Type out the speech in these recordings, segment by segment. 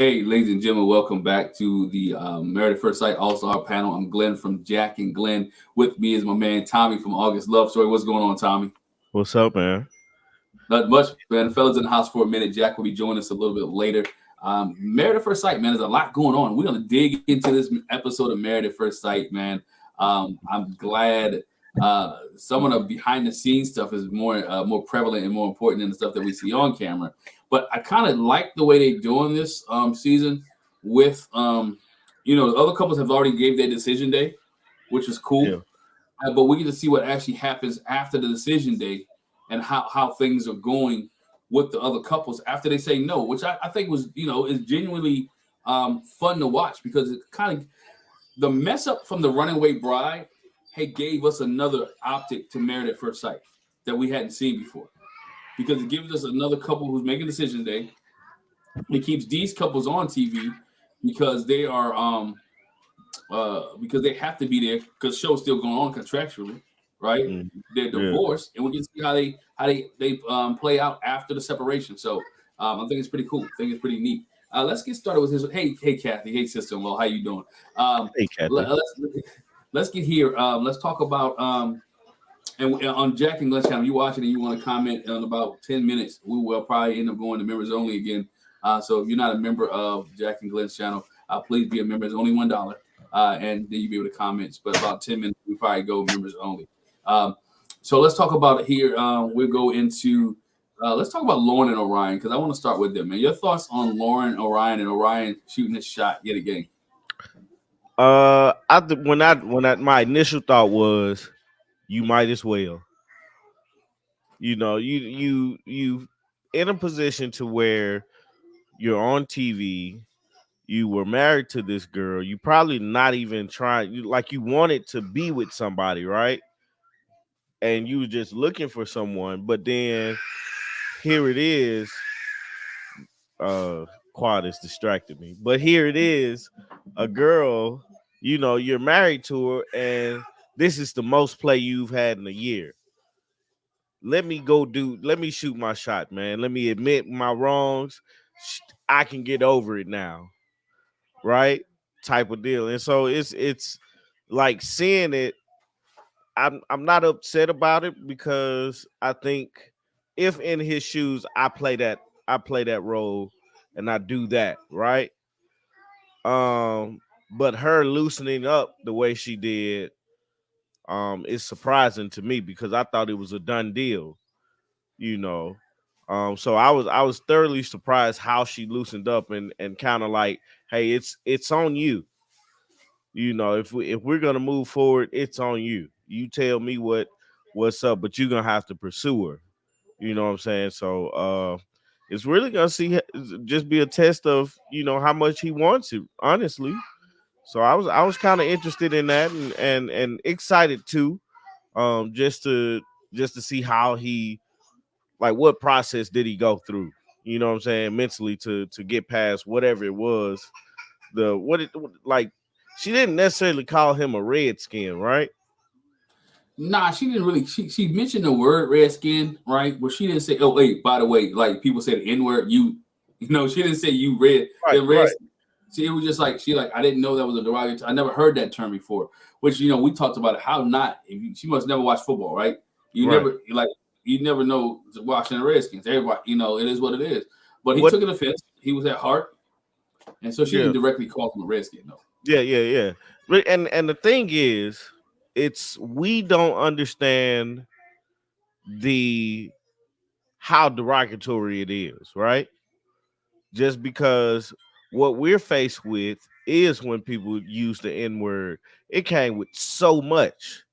Hey, ladies and gentlemen, welcome back to the Married at First Sight All-Star panel. I'm Glenn from Jack and Glenn. With me is my man Tommy from August Love Story. What's going on, Tommy? What's up, man? Not much, man. The fella's in the house for a minute. Jack will be joining us a little bit later. Married at First Sight, man, there's a lot going on. We're going to dig into this episode of Married at First Sight, man. I'm glad some of the behind the scenes stuff is more prevalent and more important than the stuff that we see on camera. But I kind of like the way they're doing this season with, the other couples have already gave their decision day, which is cool. Yeah, But we get to see what actually happens after the decision day and how things are going with the other couples after they say no, which I think was, is genuinely fun to watch because it kind of the mess up from the runaway bride, hey, gave us another optic to Married at First Sight that we hadn't seen before because it gives us another couple who's making decision day. It keeps these couples on TV because they are because they have to be there because show's still going on contractually, right? mhm, They're yeah. divorced, and we can see how they play out after the separation. So I think it's pretty cool. I think it's pretty neat. Let's get started with this. Hey, Kathy. Hey, sister-in-law. How you doing? Um, Hey, let, Kathy. us let's get here. Let's talk about and on Jack and Glenn's channel. You watching and you want to comment in about 10 minutes? We will probably end up going to members only again. So if you're not a member of Jack and Glenn's channel, please be a member. It's only $1. And then you'll be able to comment. But about 10 minutes, we probably go members only. Um, so let's talk about it here. We'll go into let's talk about Lauren and Orion because I want to start with them. Man, your thoughts on Lauren, Orion, and Orion shooting his shot yet again? My initial thought was you might as well. You in a position to where you're on TV. You were married to this girl. You probably not even trying. You wanted to be with somebody, right? And you were just looking for someone, but then here it is. uh Quad has distracted me. But here it is, a girl, you're married to her, and this is the most play you've had in a year. Let me shoot my shot, man. Let me admit my wrongs. I can get over it now, right? Type of deal. And so it's like seeing it, I'm not upset about it because I think if in his shoes I play that role and I do that, right? But her loosening up the way she did is surprising to me because I thought it was a done deal, you know. So I was thoroughly surprised how she loosened up and kind of like, hey, it's on you. If we're gonna move forward, it's on you. You tell me what's up, but you're gonna have to pursue her. You know what I'm saying? So it's really gonna just be a test of how much he wants it, honestly. So I was kind of interested in that and excited too, just to see how he, like, what process did he go through? You know what I'm saying, mentally to get past whatever it was. The what it like She didn't necessarily call him a redskin, right? Nah, she didn't really. She mentioned the word redskin, right? But she didn't say, "Oh, wait, by the way, like people say the N word." She didn't say you red Right, the red. right, See, it was just like I didn't know that was a derogatory. I never heard that term before. Which we talked about it. How not? She must never watch football, right? You right. never like you never know watching the Redskins. Everybody, it is what it is. But he What? took it offense. He was at heart, and so she Yeah, didn't directly call him a Redskin, though. yeah, yeah, yeah. And the thing is, it's we don't understand the how derogatory it is, right? Just because what we're faced with is when people use the N word, it came with so much,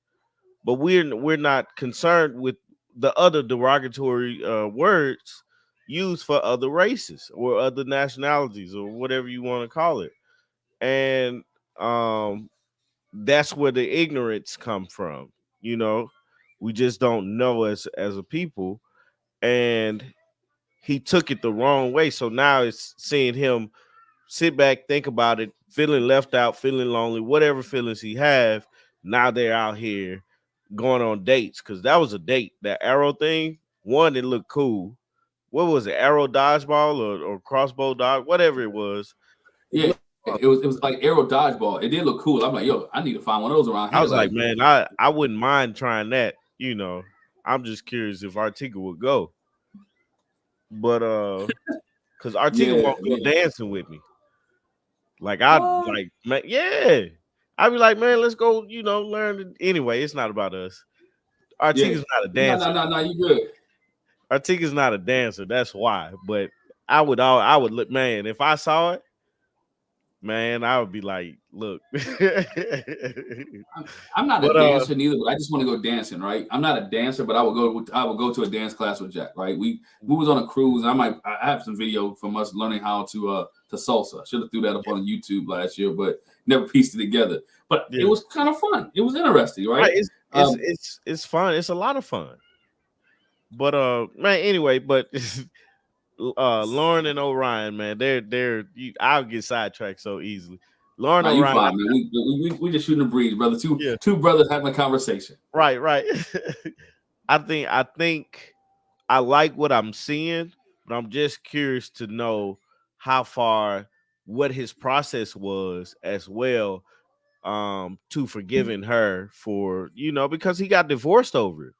but we're not concerned with the other derogatory words used for other races or other nationalities or whatever you want to call it. And um that's where the ignorance come from, you know. We just don't know as a people, and he took it the wrong way. So now it's seeing him sit back, think about it, feeling left out, feeling lonely, whatever feelings he have. Now they're out here going on dates because that was a date. That arrow thing, one, it looked cool. what was it, arrow dodgeball or crossbow dodge, whatever it was. Yeah, it was like arrow dodgeball. It did look cool. I'm like, yo, I need to find one of those around here. I was Like, like, man, I wouldn't mind trying that. I'm just curious if Artika would go, but because Artika yeah, won't go yeah. dancing with me. Like What? man, yeah. I'd be like, man, let's go. Learn. Anyway, it's not about us. Yeah. Artika's not a No, no, dancer. no, no. You good? Artika's not a dancer. That's why. But I would look, man. If I saw it, man, I would be like, look. I'm not a But dancer neither, but I just want to go dancing, right? I'm not a dancer, but I would go to a dance class with Jack, right? We was on a cruise. I have some video from us learning how to salsa. Should have threw that up on YouTube last year, but never pieced it together. But it yeah, was kind of fun. It was interesting, right. right? It's fun. It's a lot of fun. But man, anyway, but Lauren and Orion, man, I'll get sidetracked so easily. Lauren Nah, you Orion, fine, man. We just shooting the breeze, brother. yeah, Two brothers having a conversation. right. I think I like what I'm seeing, but I'm just curious to know how far what his process was as well, to forgiving her for, because he got divorced over it.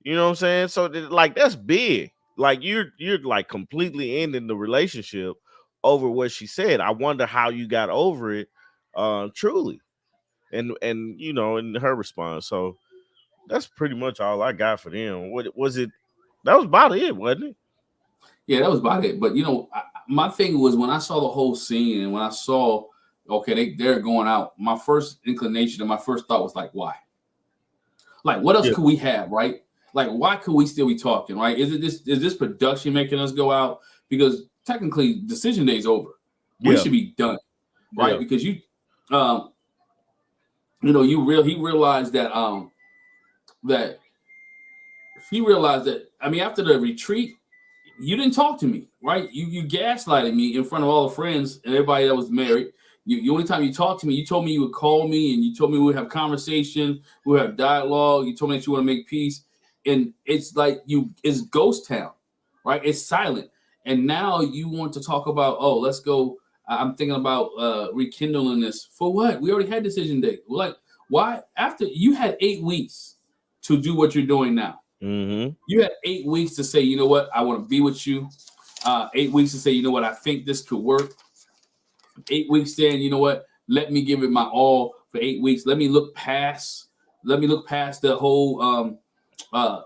You know what I'm saying? So like that's big. Like you're like completely ending the relationship over what she said. I wonder how you got over it, truly. And in her response. So that's pretty much all I got for them. What was it? That was about it, wasn't it? Yeah, that was about it. But my thing was when I saw the whole scene and when I saw, okay, they're going out. My first inclination and my first thought was like, why? Like, what else Yeah. could we have, right? Like, why could we still be talking, right? Is this production making us go out? Because technically, decision day is over. We Yeah. should be done, right? Yeah. Because um, he realized that she realized that. I mean, after the retreat, you didn't talk to me, right? You gaslighted me in front of all the friends and everybody that was married. The only time you talked to me, you told me you would call me and you told me we would have conversation, we would have dialogue. You told me that you want to make peace, and it's like it's ghost town, right? It's silent, and now you want to talk about, oh, let's go. I'm thinking about rekindling this for what? We already had decision day. Like, why? After you had 8 weeks to do what you're doing now. Mm-hmm. You had 8 weeks to say, you know what, I want to be with you. 8 weeks to say, you know what, I think this could work. 8 weeks saying, you know what, let me give it my all for 8 weeks. Let me look past the whole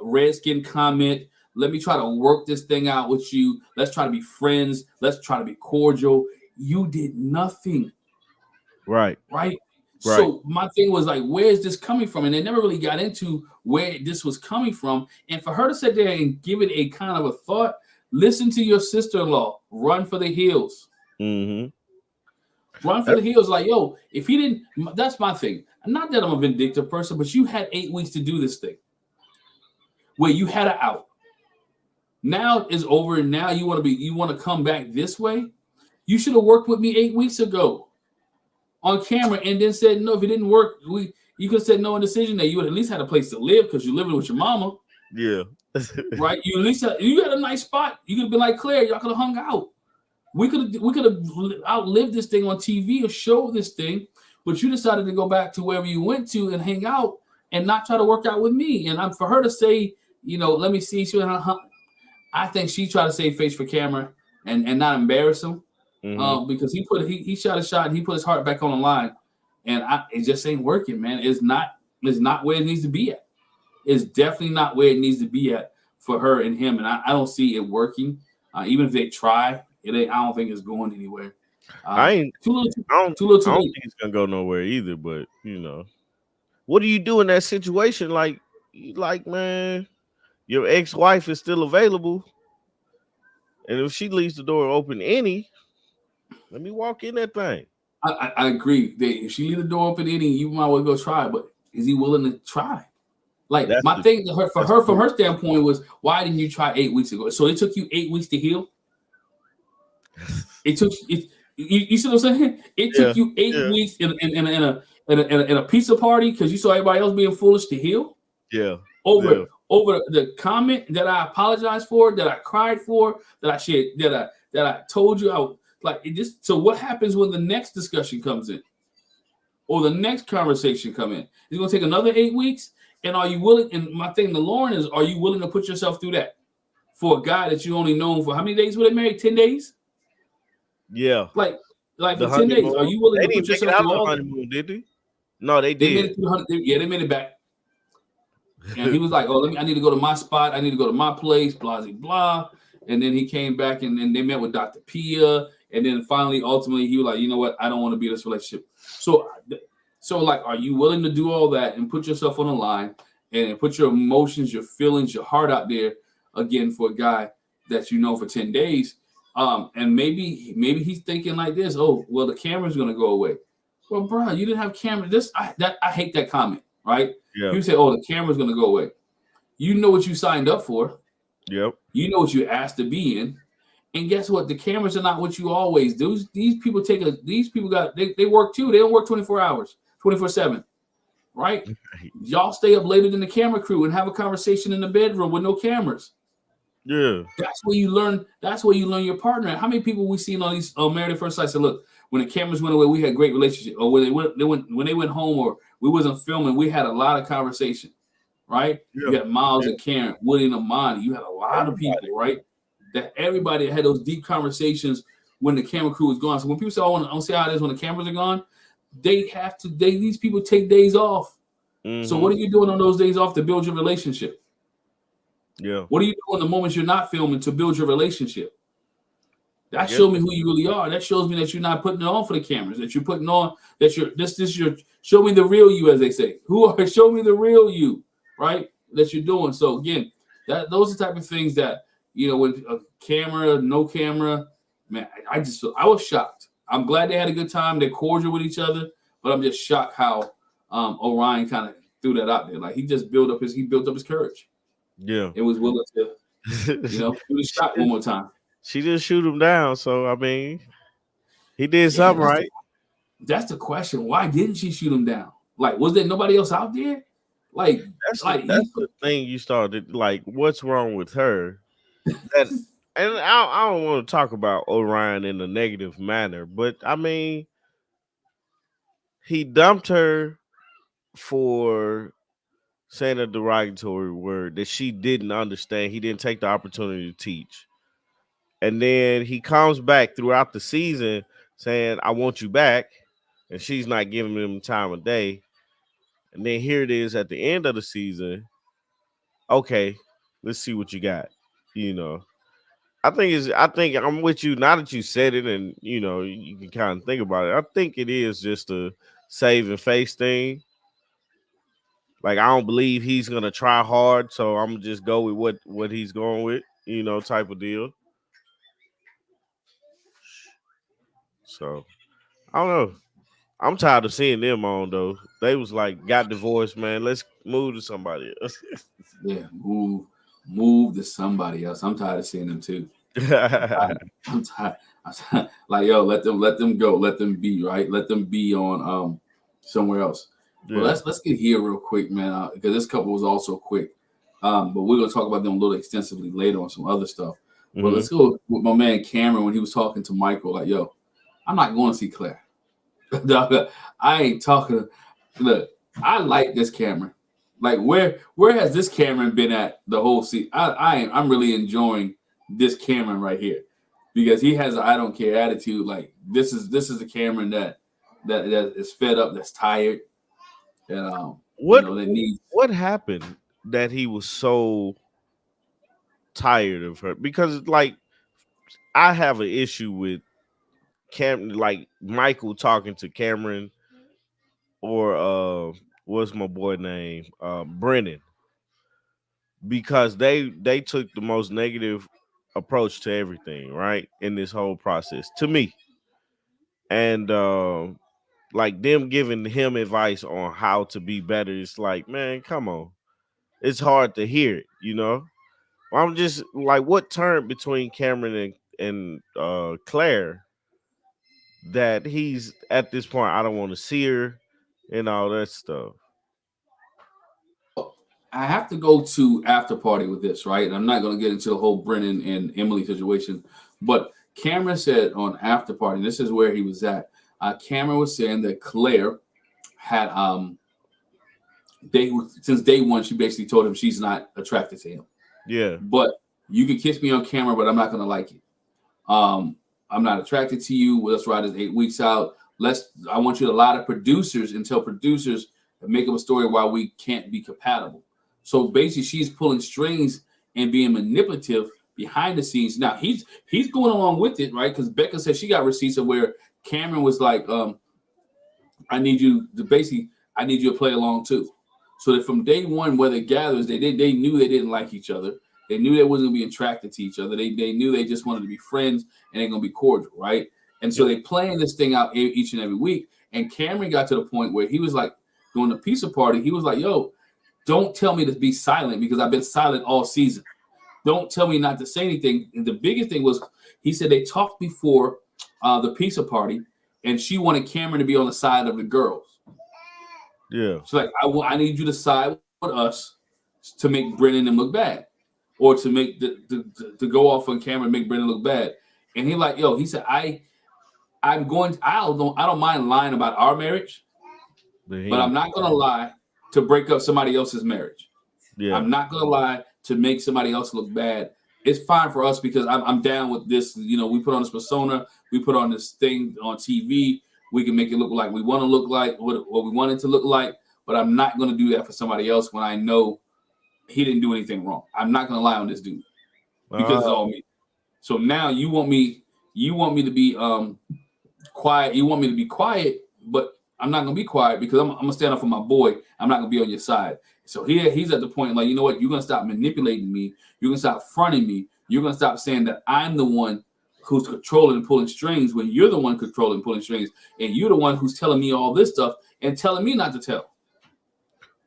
Redskin comment. Let me try to work this thing out with you. Let's try to be friends. Let's try to be cordial. You did nothing. Right. Right. Right. So my thing was like, where is this coming from? And they never really got into where this was coming from. And for her to sit there and give it a kind of a thought, listen to your sister-in-law, run for the hills. Mm-hmm. Run for the hills. Like, yo, if he didn't, that's my thing. Not that I'm a vindictive person, but you had 8 weeks to do this thing where you had an out. Now it's over, and now you want to come back this way. You should have worked with me 8 weeks ago on camera and then said no. If it didn't work, you could have said no in decision day. You would at least had a place to live because you're living with your mama. Yeah. Right? You at least had a nice spot. You could have been like Claire, y'all could have hung out. We could have outlived this thing on TV or showed this thing, but you decided to go back to wherever you went to and hang out and not try to work out with me. And for her to say, let me see, I think she tried to save face for camera and not embarrass him. Mm-hmm. Because he shot a shot and he put his heart back on the line, and it just ain't working, man. It's not where it needs to be at. It's definitely not where it needs to be at for her and him, and I don't see it working. Even if they try, I don't think it's going anywhere. I don't Too think it's gonna go nowhere either. But what do you do in that situation? Like, man, your ex-wife is still available, and if she leaves the door open, let me walk in that thing. I agree. If she leave the door open, you might well go try. But is he willing to try? Like my thing from her standpoint was, why didn't you try 8 weeks ago? So it took you 8 weeks to heal. It took it. You see what I'm saying? It took you 8 weeks in a pizza party because you saw everybody else being foolish to heal. Yeah. Over over the comment that I apologized for, that I cried for, that I shared, that I told you I like it just. So what happens when the next discussion comes in or the next conversation come in? It's gonna take another 8 weeks. And are you willing? And my thing to Lauren is, are you willing to put yourself through that for a guy that you only known for how many days were they married? 10 days? Yeah, Like, like the for 10 days, honeymoon. are you willing They to didn't put make it yourself out through of the all that? honeymoon, did they? No, they They made did. it to the 100. Yeah, they made it back. And he was like, "Oh, I need to go to my spot. I need to go to my place." Blah blah blah. And then he came back, and then they met with Dr. Pia. And then finally, ultimately, he was like, "You know what? I don't want to be in this relationship." So, so like, are you willing to do all that and put yourself on the line and put your emotions, your feelings, your heart out there again for a guy that you know for 10 days? And maybe he's thinking like this: "Oh, well, the camera's gonna go away." Well, bro, you didn't have camera. I hate that comment, right? Yeah. People say, "Oh, the camera's going to go away." You know what you signed up for. Yep. You know what you asked to be in. And guess what? The cameras are not what you always do. These people they work too. They don't work 24 hours, 24/7, right? Y'all stay up later than the camera crew and have a conversation in the bedroom with no cameras. Yeah. That's where you learn. That's where you learn your partner. How many people we seen on these Married at First Sight said, "Look, when the cameras went away, we had a great relationship." Or when they went home, or we wasn't filming, we had a lot of conversation. Right? Yeah. You had Miles Yeah. and Karen, Woody and Amani. You had a lot of Everybody. people, right? That everybody had those deep conversations when the camera crew was gone. So when people say, "I want to see how it is when the cameras are gone," they have to. These people take days off. So Mm-hmm. what are you doing on those days off to build your relationship? Yeah. What are you doing the moments you're not filming to build your relationship? I That guess. shows me who you really are. That shows me that you're not putting it on for the cameras. That you're putting on that you're this is your show me the real you, as they say. Who are show me the real you, right? That you're doing. So again, those are the type of things that with a camera, no camera, man. I was shocked. I'm glad they had a good time. They're cordial with each other, but I'm just shocked how Orion kind of threw that out there. Like he built up his courage Yeah. and was willing to do the she shot one just more time. she just shoot him down. So I mean, he did Yeah, something right. that's the question. Why didn't she shoot him down? Like, was there nobody else out there? Like, like That's he the thing you started like. What's wrong with her? That and I don't want to talk about Orion in a negative manner, but I mean, he dumped her for saying a derogatory word that she didn't understand. He didn't take the opportunity to teach. And then he comes back throughout the season saying, I want you back. And she's not giving him time of day. And then here it is at the end of the season. Okay, let's see what you got. You know, I think I'm with you now that you said it and you can kind of think about it. I think it is just a save and face thing. Like I don't believe he's gonna try hard, so I'm gonna just go with what he's going with, type of deal. So I don't know. I'm tired of seeing them on though. They was like got divorced, man. Let's move to somebody else. yeah, move to somebody else. I'm tired of seeing them too. I'm tired. I'm tired. I'm tired. Like, yo, let them go. Let them be, right. Let them be on somewhere else. But Yeah. let's get here real quick, man, because this couple was also quick. But we're gonna talk about them a little extensively later on some other stuff. But Hmm. let's go with my man Cameron when he was talking to Michael. Like, yo, I'm not going to see Claire. Dog, I ain't talking. Look, I like this Cameron. Like, where has this Cameron been at the whole season? I'm really enjoying this Cameron right here because he has an I don't care attitude. Like, this is the Cameron that is fed up, that's tired, and What that needs. what happened that he was so tired of her? Because like I have an issue with like Michael talking to Cameron or what's my boy name? Brennan. Because they took the most negative approach to everything, right? In this whole process. To me. And like them giving him advice on how to be better. It's like, man, come on. It's hard to hear it. I'm just like what turned between Cameron and Claire that he's at this point, I don't want to see her and all that stuff. I have to go to after party with this, right? And I'm not going to get into the whole Brennan and Emily situation, but Cameron said on after party, this is where he was at. Cameron was saying that Claire had since day one, she basically told him she's not attracted to him. Yeah. But you can kiss me on camera, but I'm not going to like it. I'm not attracted to you. Well, let's ride this 8 weeks out. I want you to lie to producers and tell producers and make up a story why we can't be compatible. So basically, she's pulling strings and being manipulative behind the scenes. Now he's going along with it, right? Because Becca said she got receipts of where Cameron was like, I need you to basically, I need you to play along too. So that from day one, where they gathers, they knew they didn't like each other. They knew they wasn't gonna be attracted to each other. They knew they just wanted to be friends and they're gonna be cordial, right? And so they playing this thing out each and every week. And Cameron got to the point where he was like, during the pizza party, he was like, "Yo, don't tell me to be silent because I've been silent all season. Don't tell me not to say anything." And the biggest thing was, he said they talked before the pizza party, and she wanted Cameron to be on the side of the girls. Yeah. She's like, I need you to side with us to make Brennan and them look bad, or to make to go off on camera and make Brennan look bad. And he like, yo, he said, I don't mind lying about our marriage, but I'm not gonna lie to break up somebody else's marriage. Yeah. I'm not gonna lie to make somebody else look bad. It's fine for us because I'm down with this. You know, we put on this persona, we put on this thing on TV. We can make it look like we want to look like what we want it to look like, but I'm not going to do that for somebody else when I know he didn't do anything wrong. I'm not going to lie on this dude because it's all me. So now you want me to be quiet. You want me to be quiet, but I'm not going to be quiet because I'm going to stand up for my boy. I'm not going to be on your side. So he's at the point like, you know what? You're going to stop manipulating me. You're going to stop fronting me. You're going to stop saying that I'm the one who's controlling and pulling strings when you're the one controlling and pulling strings, and you're the one who's telling me all this stuff and telling me not to tell.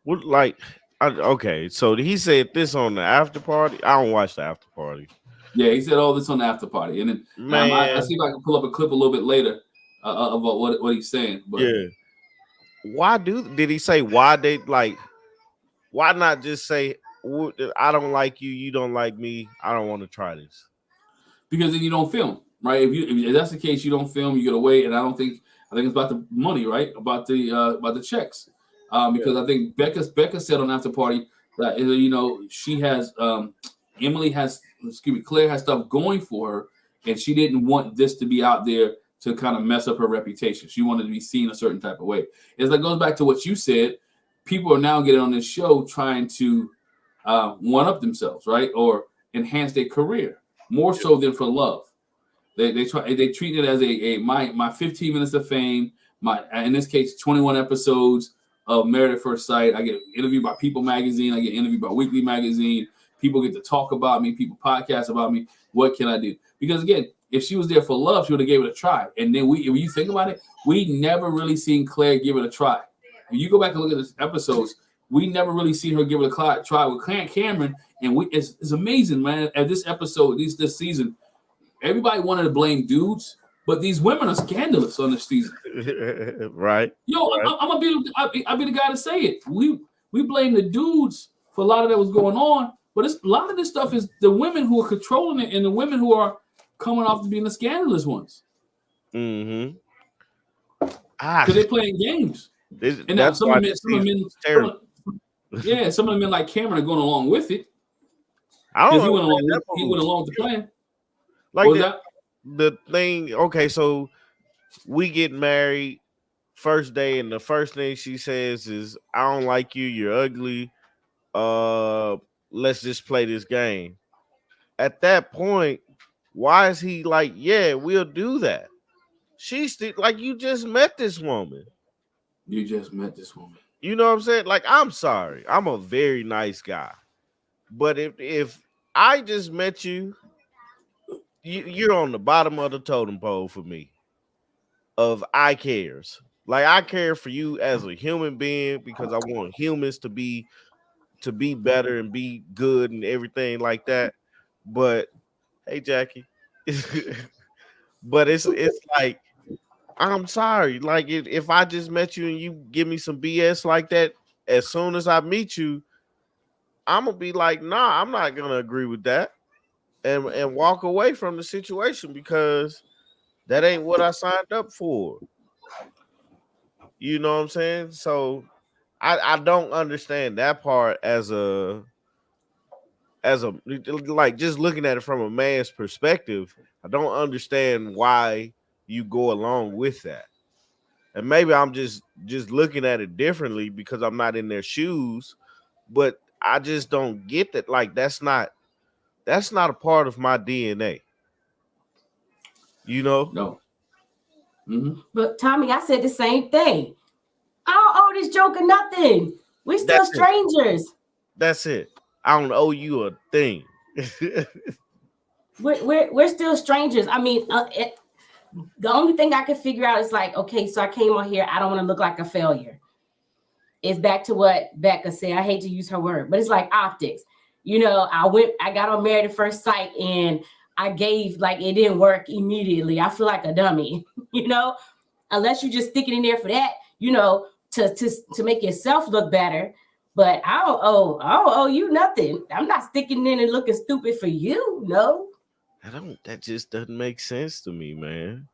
What okay, so he said this on the after party. I don't watch the after party. Yeah, he said all this on the after party, and then I see if I can pull up a clip a little bit later about what he's saying. But yeah, did he say why they like? Why not just say I don't like you, you don't like me, I don't want to try this? Because then you don't film, right? If that's the case, you don't film, you get away, and I think it's about the money, right? About the checks, because I think Becca said on after party that she has Claire has stuff going for her, and she didn't want this to be out there to kind of mess up her reputation. She wanted to be seen a certain type of way. It's like goes back to what you said. People are now getting on this show trying to one up themselves, right, or enhance their career more so than for love. They treat it as my 15 minutes of fame. My in this case 21 episodes of Married at First Sight. I get interviewed by People Magazine. I get interviewed by Weekly Magazine. People get to talk about me. People podcast about me. What can I do? Because again, if she was there for love, she would have gave it a try. And then when you think about it, we never really seen Claire give it a try. When you go back and look at the episodes, we never really see her give it a try with Cameron. And it's amazing, man. At this episode, this season, everybody wanted to blame dudes, but these women are scandalous on this season. Right. Yo, right. I'll be the guy to say it. We blame the dudes for a lot of that was going on, but a lot of this stuff is the women who are controlling it and the women who are coming off to being the scandalous ones. Mm-hmm. Because they're playing games. And now some of the men like Cameron are going along with it. Because he went along with the plan. Like the thing, okay, so we get married first day, and the first thing she says is, I don't like you, you're ugly. Let's just play this game. At that point, why is he like, yeah, we'll do that? She's like, you just met this woman. You just met this woman. You know what I'm saying? Like, I'm sorry. I'm a very nice guy. But if I just met you, you're on the bottom of the totem pole for me. Of I cares. Like, I care for you as a human being because I want humans to be better and be good and everything like that. But hey, Jackie. But it's like, I'm sorry. Like, if I just met you and you give me some BS like that, as soon as I meet you, I'm gonna be like, nah, I'm not gonna agree with that, and walk away from the situation because that ain't what I signed up for. You know what I'm saying? So I don't understand that part as a like just looking at it from a man's perspective. I don't understand why you go along with that. And maybe I'm just looking at it differently because I'm not in their shoes, but I just don't get that. Like that's not a part of my DNA, you know? No. Hmm. But Tommy, I said the same thing. I don't owe this joker nothing. We're still That's it. strangers. That's it. I don't owe you a thing. We're still strangers. I mean, the only thing I can figure out is like, okay, so I came on here. I don't want to look like a failure. It's back to what Becca said. I hate to use her word, but it's like optics. I got on Married at First Sight and I gave like it didn't work immediately. I feel like a dummy, you know, unless you just stick it in there for that, to make yourself look better. But I don't owe you nothing. I'm not sticking in and looking stupid for you. No. That just doesn't make sense to me, man.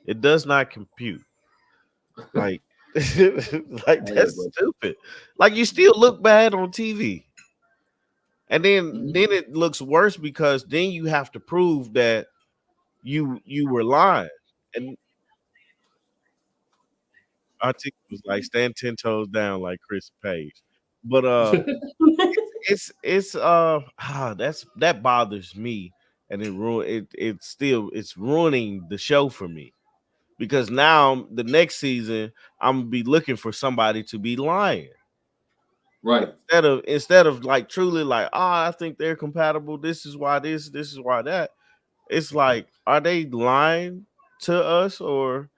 It does not compute. Like, like Hey, that's but stupid. Like you still look bad on TV. And then mhm. then it looks worse because then you have to prove that you were lying. And Auntie was like stand 10 toes down like Chris Page. But that bothers me and it's ruining the show for me because now the next season I'm gonna be looking for somebody to be lying Right. instead of like truly like, oh, I think they're compatible. This is why this is why that. It's like, are they lying to us or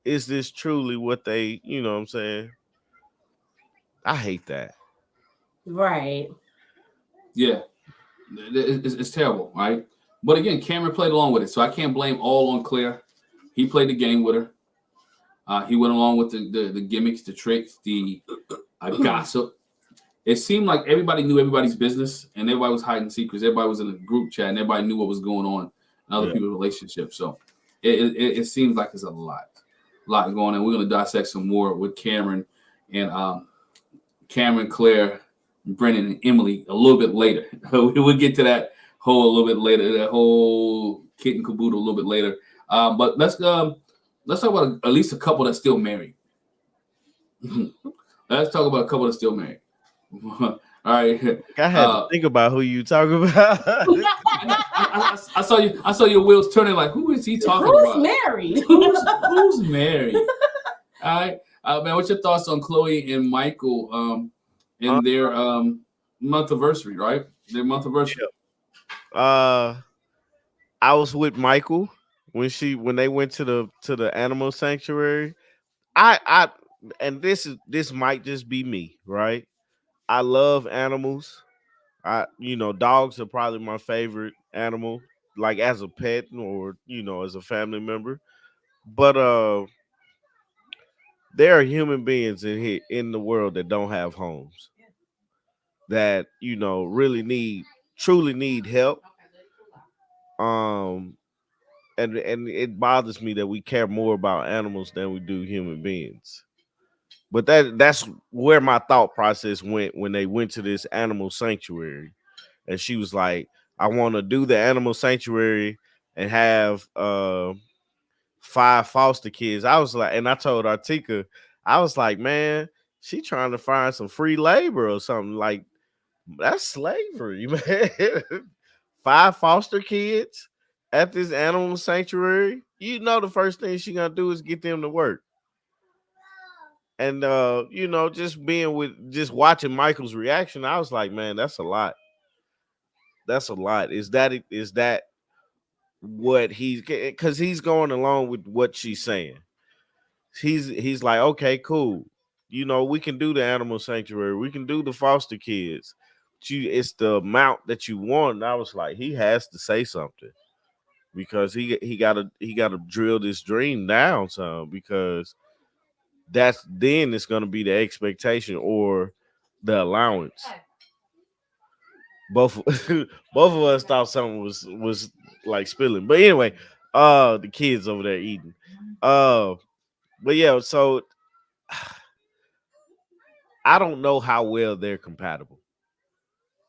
is this truly what they, you know what I'm saying? I hate that. Right. Yeah. It's terrible, right? But again, Cameron played along with it, so I can't blame all on Claire. He played the game with her. He went along with the gimmicks, the tricks, the gossip. It seemed like everybody knew everybody's business, and everybody was hiding secrets. Everybody was in a group chat, and everybody knew what was going on in other Yeah. people's relationships. So it seems like there's a lot going on. We're going to dissect some more with Cameron and Cameron, Claire, Brennan, and Emily a little bit later. We'll get to that whole a little bit later, that whole kit and caboodle a little bit later. But let's talk about at least a couple that's still married. Let's talk about a couple that's still married. All right. I had to think about who you talking about. I saw you. I saw your wheels turning. Like, who is he talking Who's about? married? Who's married? All right, man. What's your thoughts on Chloe and Michael in their month anniversary? Right, their month anniversary. uh I was with Michael when they went to the animal sanctuary. I and this might just be me, right? I love animals. Dogs are probably my favorite animal, like as a pet or as a family member. But there are human beings in the world that don't have homes that really truly need help. Um, and it bothers me that we care more about animals than we do human beings. But that's where my thought process went when they went to this animal sanctuary, and she was like, "I want to do the animal sanctuary and have 5 foster kids." I was like, and I told Artika, I was like, man, she trying to find some free labor or something. Like, that's slavery, man. 5 foster kids at this animal sanctuary. The first thing she gonna do is get them to work. And just watching Michael's reaction, I was like, man, that's a lot. That's a lot. Is that what he's, because he's going along with what she's saying. He's like, okay, cool. We can do the animal sanctuary. We can do the foster kids. It's the amount that you want. And I was like, he has to say something because he gotta drill this dream down some, because then it's gonna be the expectation or the allowance. both both of us thought something was like spilling. But anyway, the kids over there eating. But yeah, so I don't know how well they're compatible.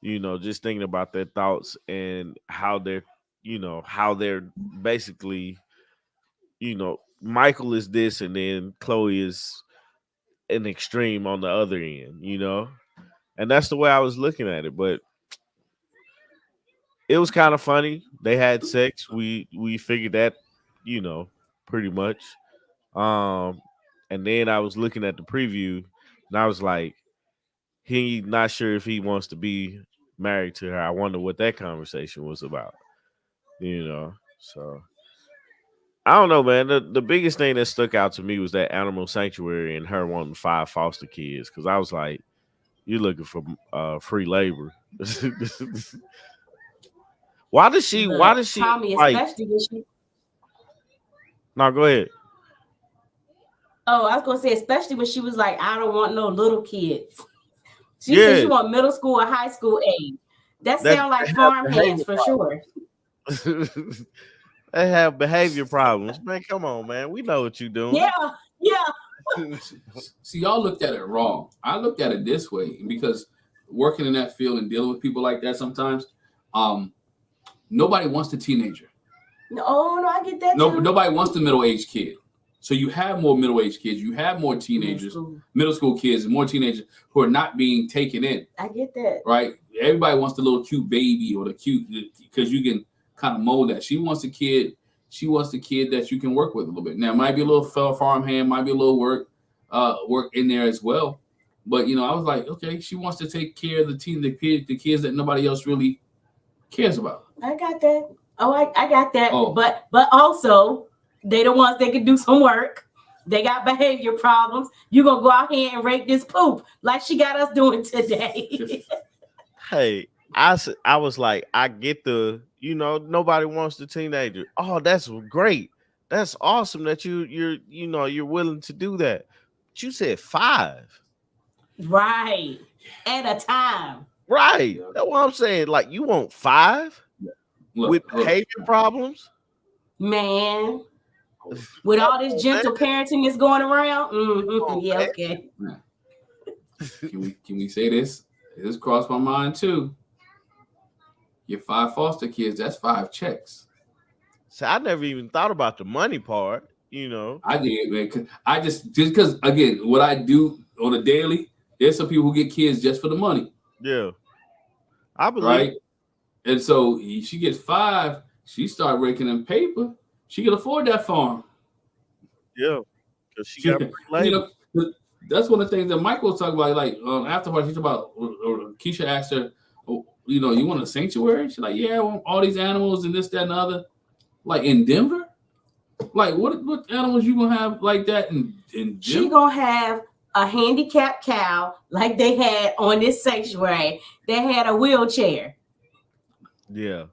Just thinking about their thoughts and how they're basically, Michael is this and then Chloe is an extreme on the other end. And that's the way I was looking at it. But it was kind of funny. They had sex. We figured that, pretty much. Um, and then I was looking at the preview, and I was like, he not sure if he wants to be married to her. I wonder what that conversation was about. So I don't know, man. The biggest thing that stuck out to me was that animal sanctuary and her wanting 5 foster kids. Because I was like, you're looking for free labor. Why does she? Why Look, does she Tommy, like? especially when she. No, go ahead. Oh, I was gonna say, especially when she was like, I don't want no little kids. She said Yeah, she want middle school or high school age. That that sound like they have farm hands behavior for sure. problems. They have behavior problems, man. Come on, man. We know what you're doing. Yeah, yeah. See, y'all looked at it wrong. I looked at it this way because working in that field and dealing with people like that sometimes, nobody wants the teenager. No, I get that No, too. nobody wants the middle-aged kid. So you have more middle-aged kids. You have more teenagers, middle school kids, and more teenagers who are not being taken in. I get that. Right? Everybody wants the little cute baby or the cute, because you can kind of mold that. She wants a kid. She wants the kid that you can work with a little bit. Now, it might be a little farm hand, might be a little work in there as well. But I was like, okay, she wants to take care of the kids that nobody else really cares about. I got that. Oh, I got that. Oh. But also, they the ones that can do some work. They got behavior problems. You gonna go out here and rake this poop like she got us doing today. Hey, I was like, I get nobody wants the teenager. Oh, that's great. That's awesome that you're willing to do that. But you said 5. Right. At a time. Right. That's what I'm saying. Like, you want 5 with behavior problems? Man. With all this gentle parenting that's going around. Yeah, okay. Can we say this? This crossed my mind too. Your 5 foster kids, that's 5 checks. So I never even thought about the money part, I did, man. I just because again, what I do on a daily, there's some people who get kids just for the money. Yeah. I believe. Right? And so she gets 5, she start raking in paper. She can afford that farm. Yeah. Because she got labor. That's one of the things that Michael was talking about. Like afterwards, he talked about. Keisha asked her, you want a sanctuary? She's like, yeah, I want all these animals and this, that, and the other. Like in Denver, like what animals you gonna have like that in Denver? She gonna have a handicapped cow like they had on this sanctuary. They had a wheelchair. Yeah.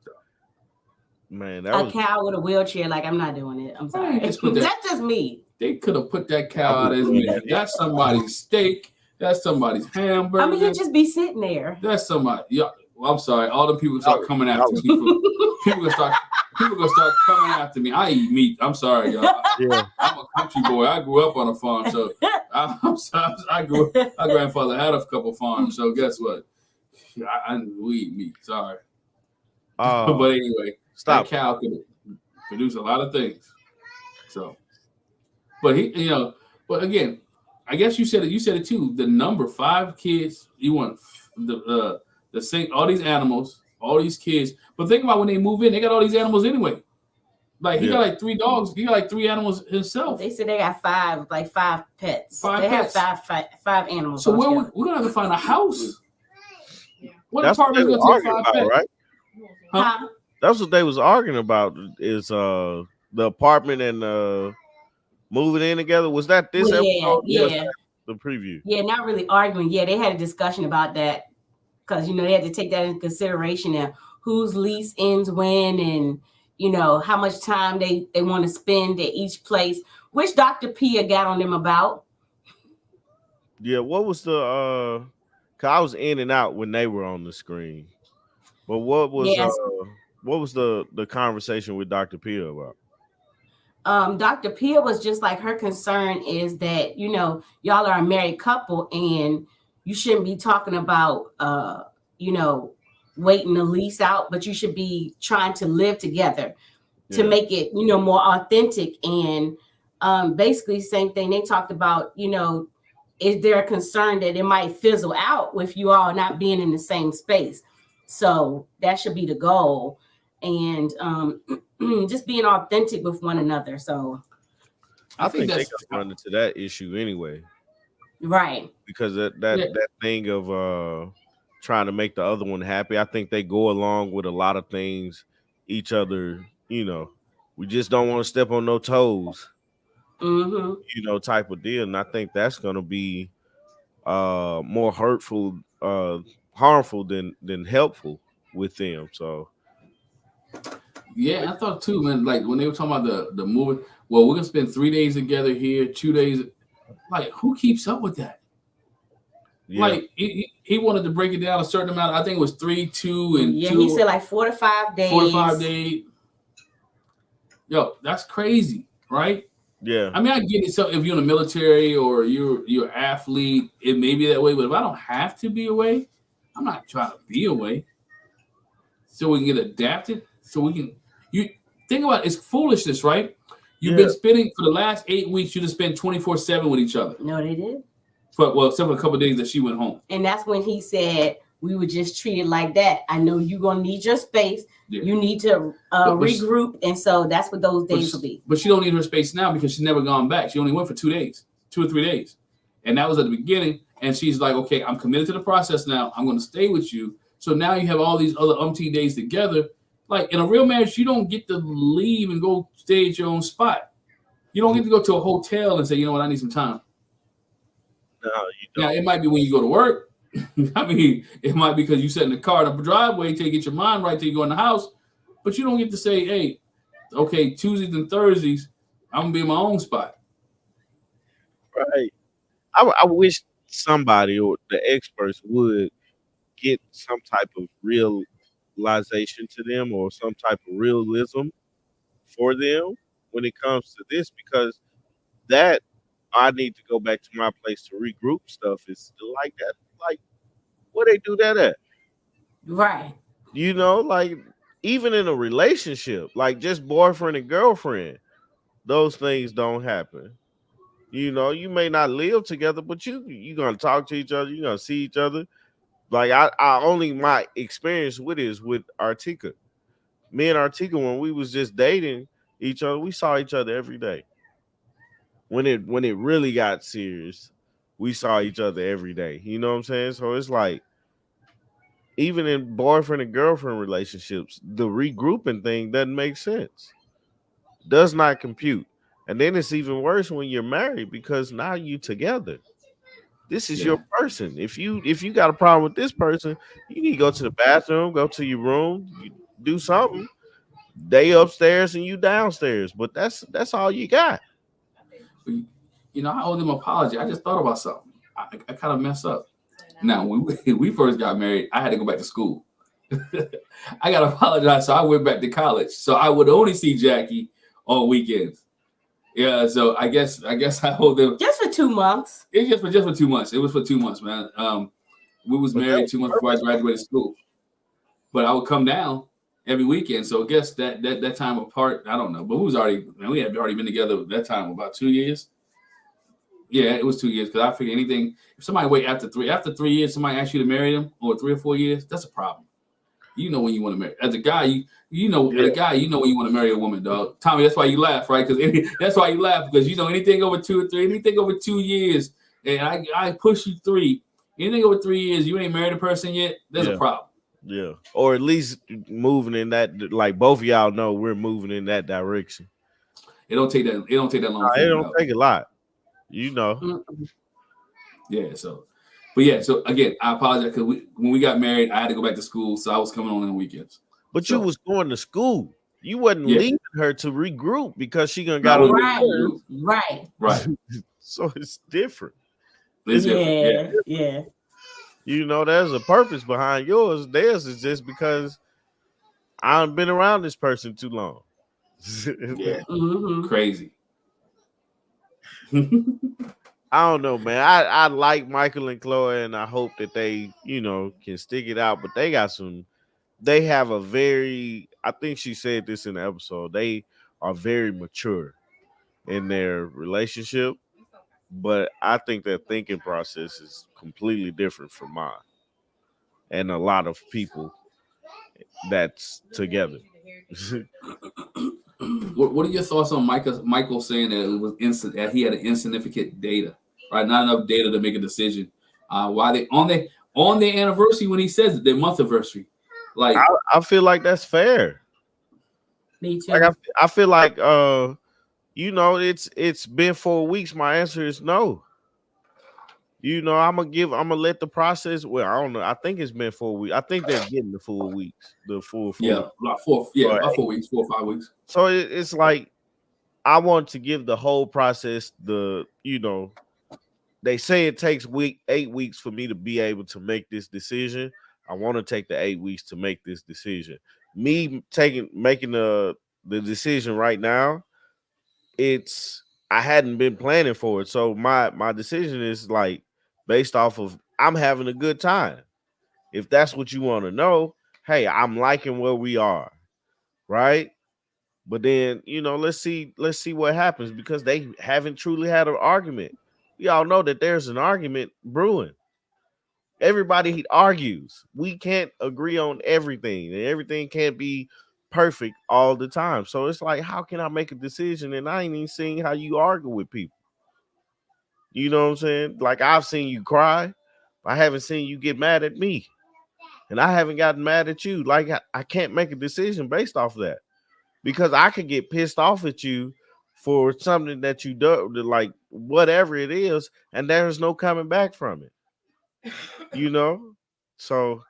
Man, cow with a wheelchair. Like, I'm not doing it. I'm sorry. That's just me. They could have put that cow out as me. That's somebody's steak. That's somebody's hamburger. I mean, he'd just be sitting there. That's somebody. Yeah. Well, I'm sorry. All the people start coming after me. People gonna start coming after me. I eat meat. I'm sorry, y'all. Yeah. I'm a country boy. I grew up on a farm, so I'm sorry. My grandfather had a couple farms, so guess what? We eat meat. Sorry. But anyway, that cow could produce a lot of things. So, but but again, I guess you said it too. The number 5 kids. You want the same, all these animals, all these kids. But think about when they move in, they got all these animals anyway. Like he got like 3 dogs. He got like 3 animals himself. They said they got 5 pets. 5 they pets. have five animals. So we're gonna have to find a house. What That's apartment is gonna take 5 pets? Right? Huh? That's what they was arguing about. Is the apartment and moving in together? Was that this episode? Yeah. The preview. Yeah, not really arguing. Yeah, they had a discussion about that because they had to take that into consideration and whose lease ends when and how much time they want to spend at each place, which Dr. Pia got on them about. Yeah, what was the cause I was in and out when they were on the screen. But Yes. what was the conversation with Dr. Pia about? Dr. Pia was just like, her concern is that, y'all are a married couple and you shouldn't be talking about, you know, waiting the lease out, but you should be trying to live together to make it, more authentic. And basically same thing they talked about, is there a concern that it might fizzle out with you all not being in the same space? So that should be the goal. And just being authentic with one another. So I think they're gonna run into that issue anyway. Right. Because that thing of trying to make the other one happy, I think they go along with a lot of things each other, we just don't want to step on no toes, type of deal. And I think that's gonna be more hurtful, harmful than helpful with them. So yeah, I thought too, man. Like when they were talking about the movie, well, we're gonna spend 3 days together here, 2 days. Like, who keeps up with that? Yeah. Like he wanted to break it down a certain amount. I think it was 3, 2, and 2. He said like 4 to 5 days. 4 to 5 days. Yo, that's crazy, right? Yeah. I mean, I get it. So if you're in the military or you're an athlete, it may be that way. But if I don't have to be away, I'm not trying to be away. So we can get adapted. So we can. You think about it, it's foolishness, right? You've been spending for the last 8 weeks. You just spent 24/7 with each other. No, they did. Except for a couple of days that she went home. And that's when he said we were just treated like that. I know you're gonna need your space. Yeah. You need to regroup, and so that's what those days will be. But she don't need her space now because she's never gone back. She only went for 2 days, 2 or 3 days, and that was at the beginning. And she's like, "Okay, I'm committed to the process now. I'm going to stay with you." So now you have all these other umpteen days together. Like in a real marriage, you don't get to leave and go stay at your own spot. You don't get to go to a hotel and say, "You know what, I need some time." No, you don't. Now it might be when you go to work. I mean, it might be because you sit in the car in the driveway till you get your mind right till you go in the house. But you don't get to say, "Hey, okay, Tuesdays and Thursdays, I'm gonna be in my own spot." Right. I wish somebody or the experts would get some type of realization to them or some type of realism for them when it comes to this, because that I need to go back to my place to regroup stuff is like that. Like, where they do that at? Right. Like even in a relationship, like just boyfriend and girlfriend, those things don't happen. You may not live together, but you're gonna talk to each other, you're gonna see each other. Like I only my experience with it is with Artika. Me and Artika, when we was just dating each other, we saw each other every day. When it really got serious, we saw each other every day. You know what I'm saying? So it's like, even in boyfriend and girlfriend relationships, the regrouping thing doesn't make sense. Does not compute. And then it's even worse when you're married, because now you together. This is your person. If you got a problem with this person, you need to go to the bathroom, go to your room, you do something. They upstairs and you downstairs, but that's all you got. I owe them an apology. I just thought about something. I kind of messed up. Now, when we first got married, I had to go back to school. I got to apologize. So I went back to college. So I would only see Jackie on weekends. Yeah. So I guess I owe them just for 2 months. It's just for 2 months. It was for 2 months, man. We was married 2 months before I graduated school. But I would come down every weekend. So I guess that time apart, I don't know. But we had already been together at that time about 2 years. Yeah, it was 2 years, because I figured anything, if somebody wait after 3 years, somebody asks you to marry them, or 3 or 4 years, that's a problem. You know when you want to marry. As a guy, you know when you want to marry a woman, dog. Tommy, that's why you laugh, right? That's why you laugh, because anything over 2 or 3, anything over 2 years, and I push you 3. Anything over 3 years, you ain't married a person yet, there's a problem. Yeah, or at least moving in that, like both of y'all know we're moving in that direction. It don't take that long. It don't take a lot. Yeah, so, but yeah, so again, I apologize, because when we got married, I had to go back to school, so I was coming on the weekends. But you was going to school. You wasn't leaving her to regroup because she gonna got right. So it's different. It's different. Yeah. You know, there's a purpose behind yours. Theirs is just because I've been around this person too long. Yeah, Mm-hmm. crazy. I don't know, man. I like Michael and Chloe, and I hope that they, can stick it out. But they got some. They have a very. I think she said this in the episode. They are very mature in their relationship, but I think their thinking process is completely different from mine and a lot of people that's together. What are your thoughts on Michael saying that it was that he had an insignificant data, right? Not enough data to make a decision. Why they on their anniversary when he says it, their month anniversary, like I feel like that's fair. Me too. Like I feel like it's been 4 weeks. My answer is no. I'm gonna let the process. Well, I don't know. I think it's been 4 weeks. I think they're getting the full weeks, the full 4 yeah, weeks. about 4 weeks, 4 or 5 weeks. So it's like I want to give the whole process they say it takes 8 weeks for me to be able to make this decision. I want to take the 8 weeks to make this decision. Me making the decision right now, I hadn't been planning for it. So my decision is like based off of I'm having a good time. If that's what you want to know, hey, I'm liking where we are, right? But then, let's see what happens because they haven't truly had an argument. We all know that there's an argument brewing. Everybody argues. We can't agree on everything, and everything can't be perfect all the time. So it's like, how can I make a decision and I ain't even seeing how you argue with people? You know what I'm saying? Like I've seen you cry, but I haven't seen you get mad at me, and I haven't gotten mad at you. Like I can't make a decision based off of that because I could get pissed off at you for something that you do, like whatever it is, and there's no coming back from it. So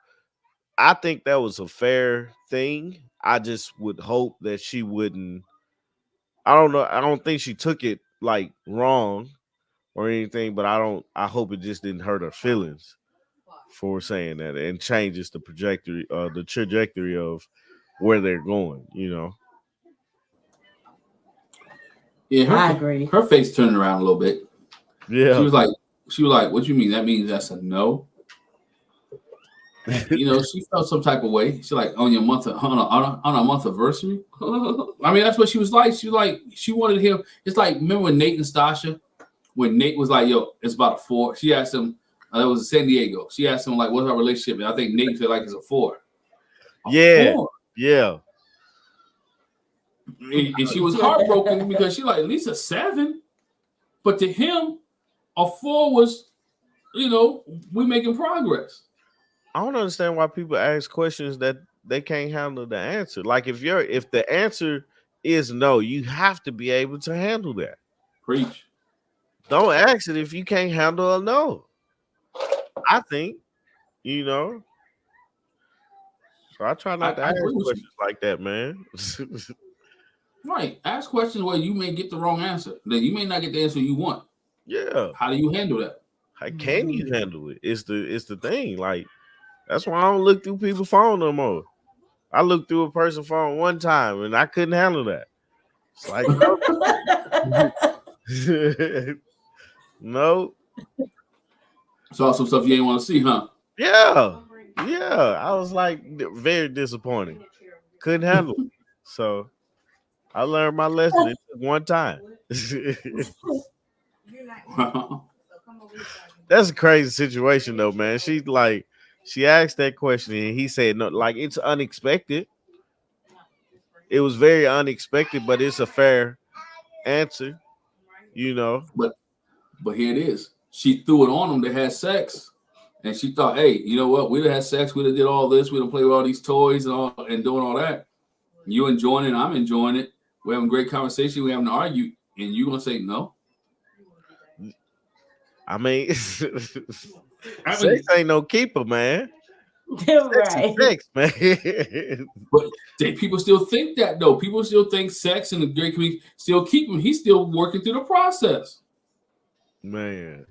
I think that was a fair thing. I just would hope that she wouldn't. I don't know. I don't think she took it like wrong or anything, but I hope it just didn't hurt her feelings for saying that and changes the trajectory of where they're going. Yeah, I agree. her face turned around a little bit. Yeah. She was like, "What you mean? That means that's a no." She felt some type of way. She's like, on a month anniversary. I mean, that's what she was like. She wanted him. It's like, remember when Nate and Stasha, when Nate was like, "Yo, it's about a 4." She asked him. That was in San Diego. She asked him like, "What's our relationship?" And I think Nate felt like it's a 4. Yeah. 4. Yeah. And she was heartbroken because she like at least a 7. But to him, a 4 was, we making progress. I don't understand why people ask questions that they can't handle the answer. Like if the answer is no, you have to be able to handle that. Preach. Don't ask it if you can't handle a no. I think, So I try not to ask questions like that, man. Right. Ask questions where you may get the wrong answer. Then you may not get the answer you want. Yeah. How do you handle that? How can you handle it? It's the thing. Like that's why I don't look through people's phone no more. I looked through a person's phone one time and I couldn't handle that. It's like no. Saw some stuff you ain't want to see, huh? Yeah. I was like very disappointed. Couldn't handle it. So I learned my lesson. It took one time. That's a crazy situation though, man. She asked that question and he said no, like it's unexpected. It was very unexpected, but it's a fair answer, But here it is. She threw it on them. They had sex, and she thought, "Hey, you know what? We'd have had sex. We'd have did all this. We'd have played with all these toys and doing all that. You enjoying it? I'm enjoying it. We're having a great conversation. We're having to argue, and you gonna say no? I mean, sex ain't no keeper, man. Right. Sex, man. But people still think that though. People still think sex and the great community still keep him. He's still working through the process. Man,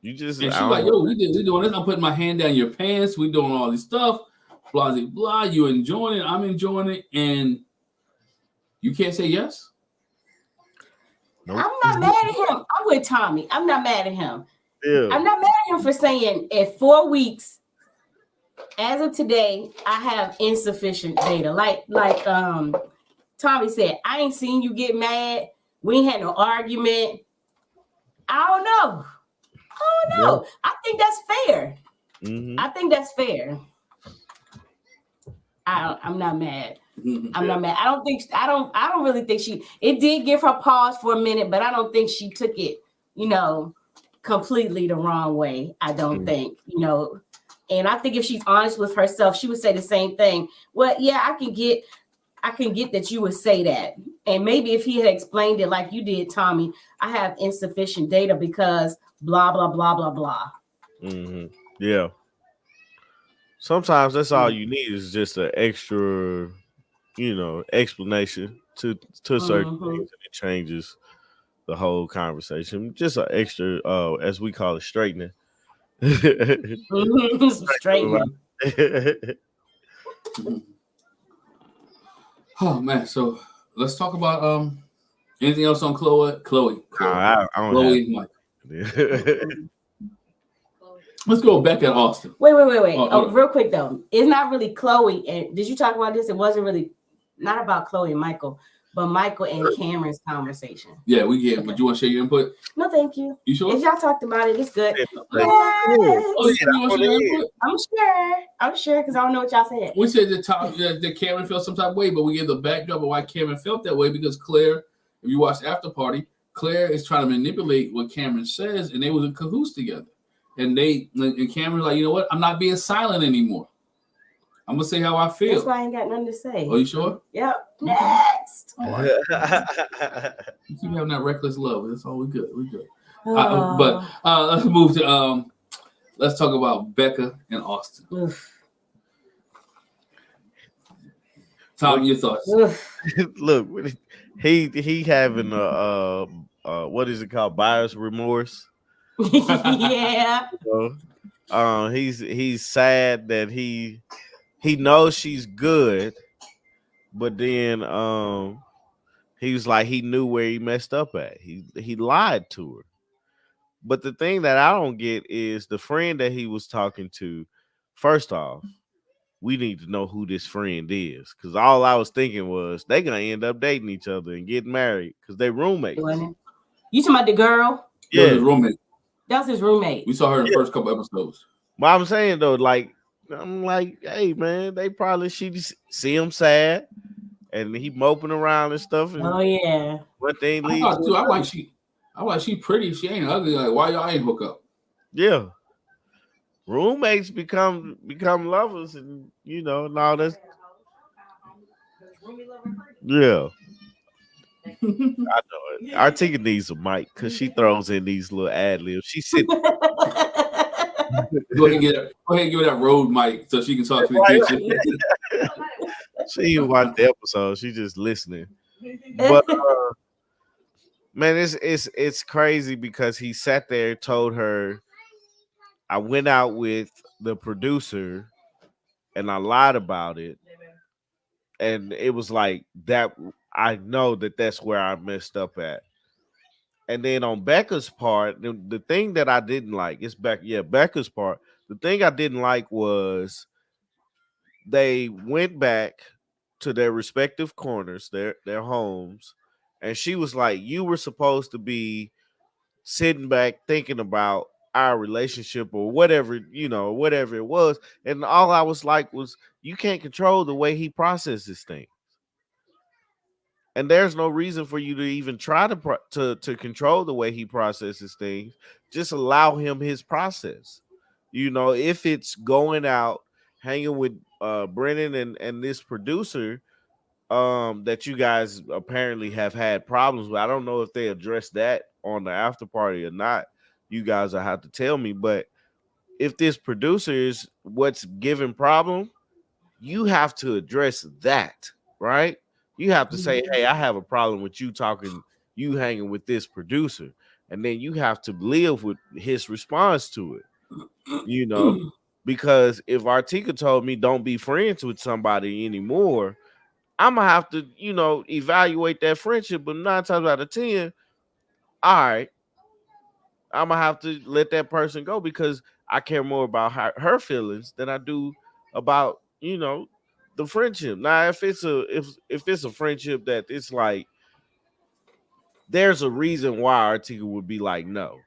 You just And I she's like, don't. yo, we doing this. I'm putting my hand down your pants. We doing all this stuff. Blah, blah, blah. You enjoying it. I'm enjoying it. And you can't say yes? Nope. I'm not mad at him. I'm with Tommy. I'm not mad at him. Yeah. I'm not mad at him for saying at 4 weeks, as of today, I have insufficient data. Like Tommy said, I ain't seen you get mad. We ain't had no argument. I don't know. I think that's fair. Mm-hmm. I think that's fair. I'm not mad. I'm not mad. I don't really think it did give her pause for a minute, but I don't think she took it, completely the wrong way. I don't think, and I think if she's honest with herself, she would say the same thing. Well, yeah, I can get that you would say that. And maybe if he had explained it like you did, Tommy, I have insufficient data because blah, blah, blah, blah, blah. Mm-hmm. Yeah. Sometimes that's all you need is just an extra, explanation to certain things, and it changes the whole conversation. Just an extra, as we call it, straightening. Straightening. Oh man, so let's talk about anything else on Chloe. I don't Chloe and Mike. Let's go back at Austin. Wait. Real quick though, it's not really Chloe. And did you talk about this? It wasn't really not about Chloe and Michael, but Michael and Cameron's conversation. Yeah, we get it. But you want to share your input? No, thank you. You sure? If y'all talked about it, it's good. I'm sure because I don't know what y'all said. We said that Cameron felt some type of way, but we gave the backdrop of why Cameron felt that way because Claire, if you watch After Party, Claire is trying to manipulate what Cameron says, and they was in cahoots together. And Cameron's like, you know what? I'm not being silent anymore. I'm gonna say how I feel. That's why I ain't got nothing to say. Are you sure? Yep. Next. Right. You keep having that reckless love. That's all we good. We good. But let's move to let's talk about Becca and Austin. Oof. Tom, your thoughts? Look, he having what is it called? Buyer's remorse. Yeah. He's sad that he knows she's good, but then he was like he knew where he messed up at. He lied to her. But the thing that I don't get is the friend that he was talking to. First off, we need to know who this friend is, because all I was thinking was they gonna end up dating each other and get married because they roommates. You talking about the girl? Yeah, his roommate. That was his roommate. We saw her in the first couple episodes. But I'm saying though, I'm like, hey man, they probably she see him sad and he moping around and stuff. And oh yeah. What they leave? I like she pretty. She ain't ugly. Like why y'all ain't hook up? Yeah. Roommates become lovers, and now that's yeah. I know it. Our ticket needs a mic because she throws in these little ad libs. She sits. Go ahead and give her that road mic so she can talk to the kitchen. She didn't watch the episode. She just listening. But man, it's crazy because he sat there, told her, I went out with the producer and I lied about it. And it was like that. I know that's where I messed up at. And then on Becca's part, the thing that I didn't like is Becca's part. The thing I didn't like was they went back to their respective corners, their homes, and she was like, you were supposed to be sitting back thinking about our relationship or whatever, whatever it was. And all I was like was, you can't control the way he processes things. And there's no reason for you to even try to control the way he processes things. Just allow him his process. If it's going out, hanging with Brennan and this producer that you guys apparently have had problems with. I don't know if they addressed that on the after party or not. You guys will have to tell me. But if this producer is what's giving problem, you have to address that, right? You have to say, hey, I have a problem with you hanging with this producer. and then you have to live with his response to it, you know. Because if Artika told me don't be friends with somebody anymore, I'm gonna have to, you know, evaluate that friendship. But 9 times out of 10, all right, I'm gonna have to let that person go because I care more about her feelings than I do about, you know, the friendship. Now, if it's a friendship that it's like there's a reason why Artika would be like, no,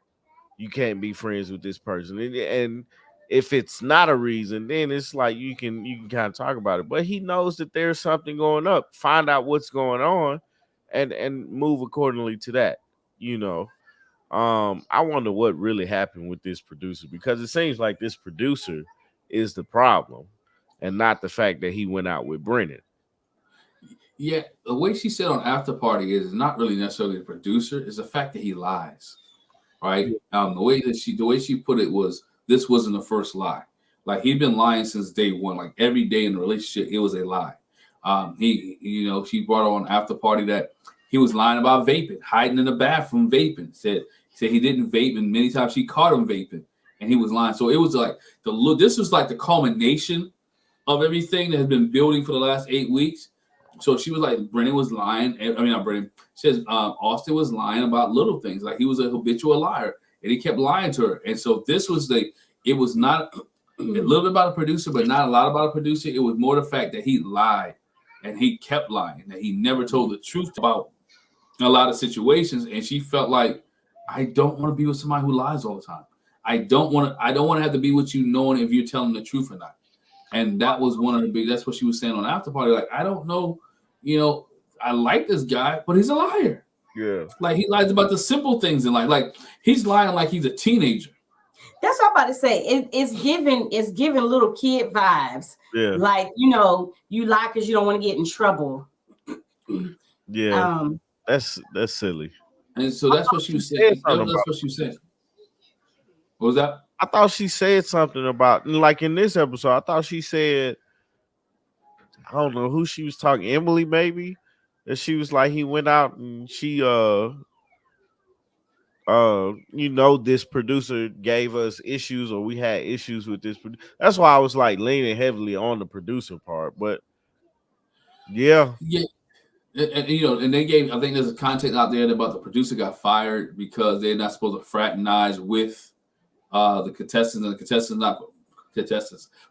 you can't be friends with this person, and if it's not a reason, then it's like you can kind of talk about it. But he knows that there's something going up. Find out what's going on, and move accordingly to that. You know, I wonder what really happened with this producer because it seems like this producer is the problem, and not the fact that he went out with Brennan. Yeah, the way she said on After Party is not really necessarily the producer; it's the fact that he lies. Right? The way she put it was this wasn't the first lie. Like he'd been lying since day one. Like every day in the relationship, it was a lie. She brought on After Party that he was lying about vaping, hiding in the bathroom vaping. Said he didn't vape, and many times she caught him vaping, and he was lying. So it was like this was like the culmination of everything that has been building for the last 8 weeks. So she was like, Brennan was lying. I mean, not Brennan. She says Austin was lying about little things. Like he was a habitual liar, and he kept lying to her. And so this was it was not a little bit about a producer, but not a lot about a producer. It was more the fact that he lied, and he kept lying, that he never told the truth about a lot of situations. And she felt like, I don't want to be with somebody who lies all the time. I don't want to have to be with you knowing if you're telling the truth or not. And that was one of the big. That's what she was saying on After Party. Like, I don't know. I like this guy, but he's a liar. Yeah. Like he lies about the simple things in life. Like he's lying like he's a teenager. That's what I'm about to say. It's giving little kid vibes. Yeah. Like, you lie because you don't want to get in trouble. Yeah. That's silly. And so that's what she was saying. That's what she was saying. What was that? I thought she said something about, like in this episode, I thought she said, I don't know who she was talking, Emily maybe, that she was like, he went out and she this producer gave us issues, or we had issues with this. That's why I was like leaning heavily on the producer part. But yeah. And they gave, I think there's a content out there about the producer got fired because they're not supposed to fraternize with the contestants, and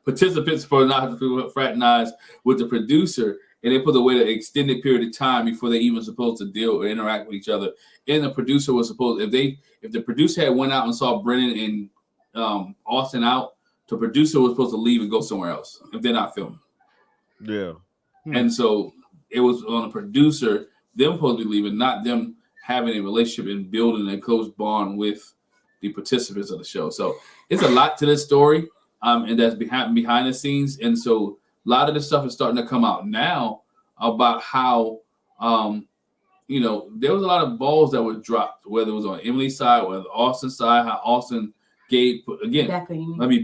participants for not to fraternize with the producer, and they put away an extended period of time before they even supposed to deal or interact with each other. And the producer was supposed, if the producer had went out and saw Brennan and Austin out, the producer was supposed to leave and go somewhere else if they're not filming. Yeah. And so it was on the producer, them supposed to be leaving, not them having a relationship and building a close bond with the participants of the show. So it's a lot to this story, and that's behind the scenes. And so a lot of this stuff is starting to come out now about how, there was a lot of balls that were dropped, whether it was on Emily's side or the Austin side, how Austin gave, again,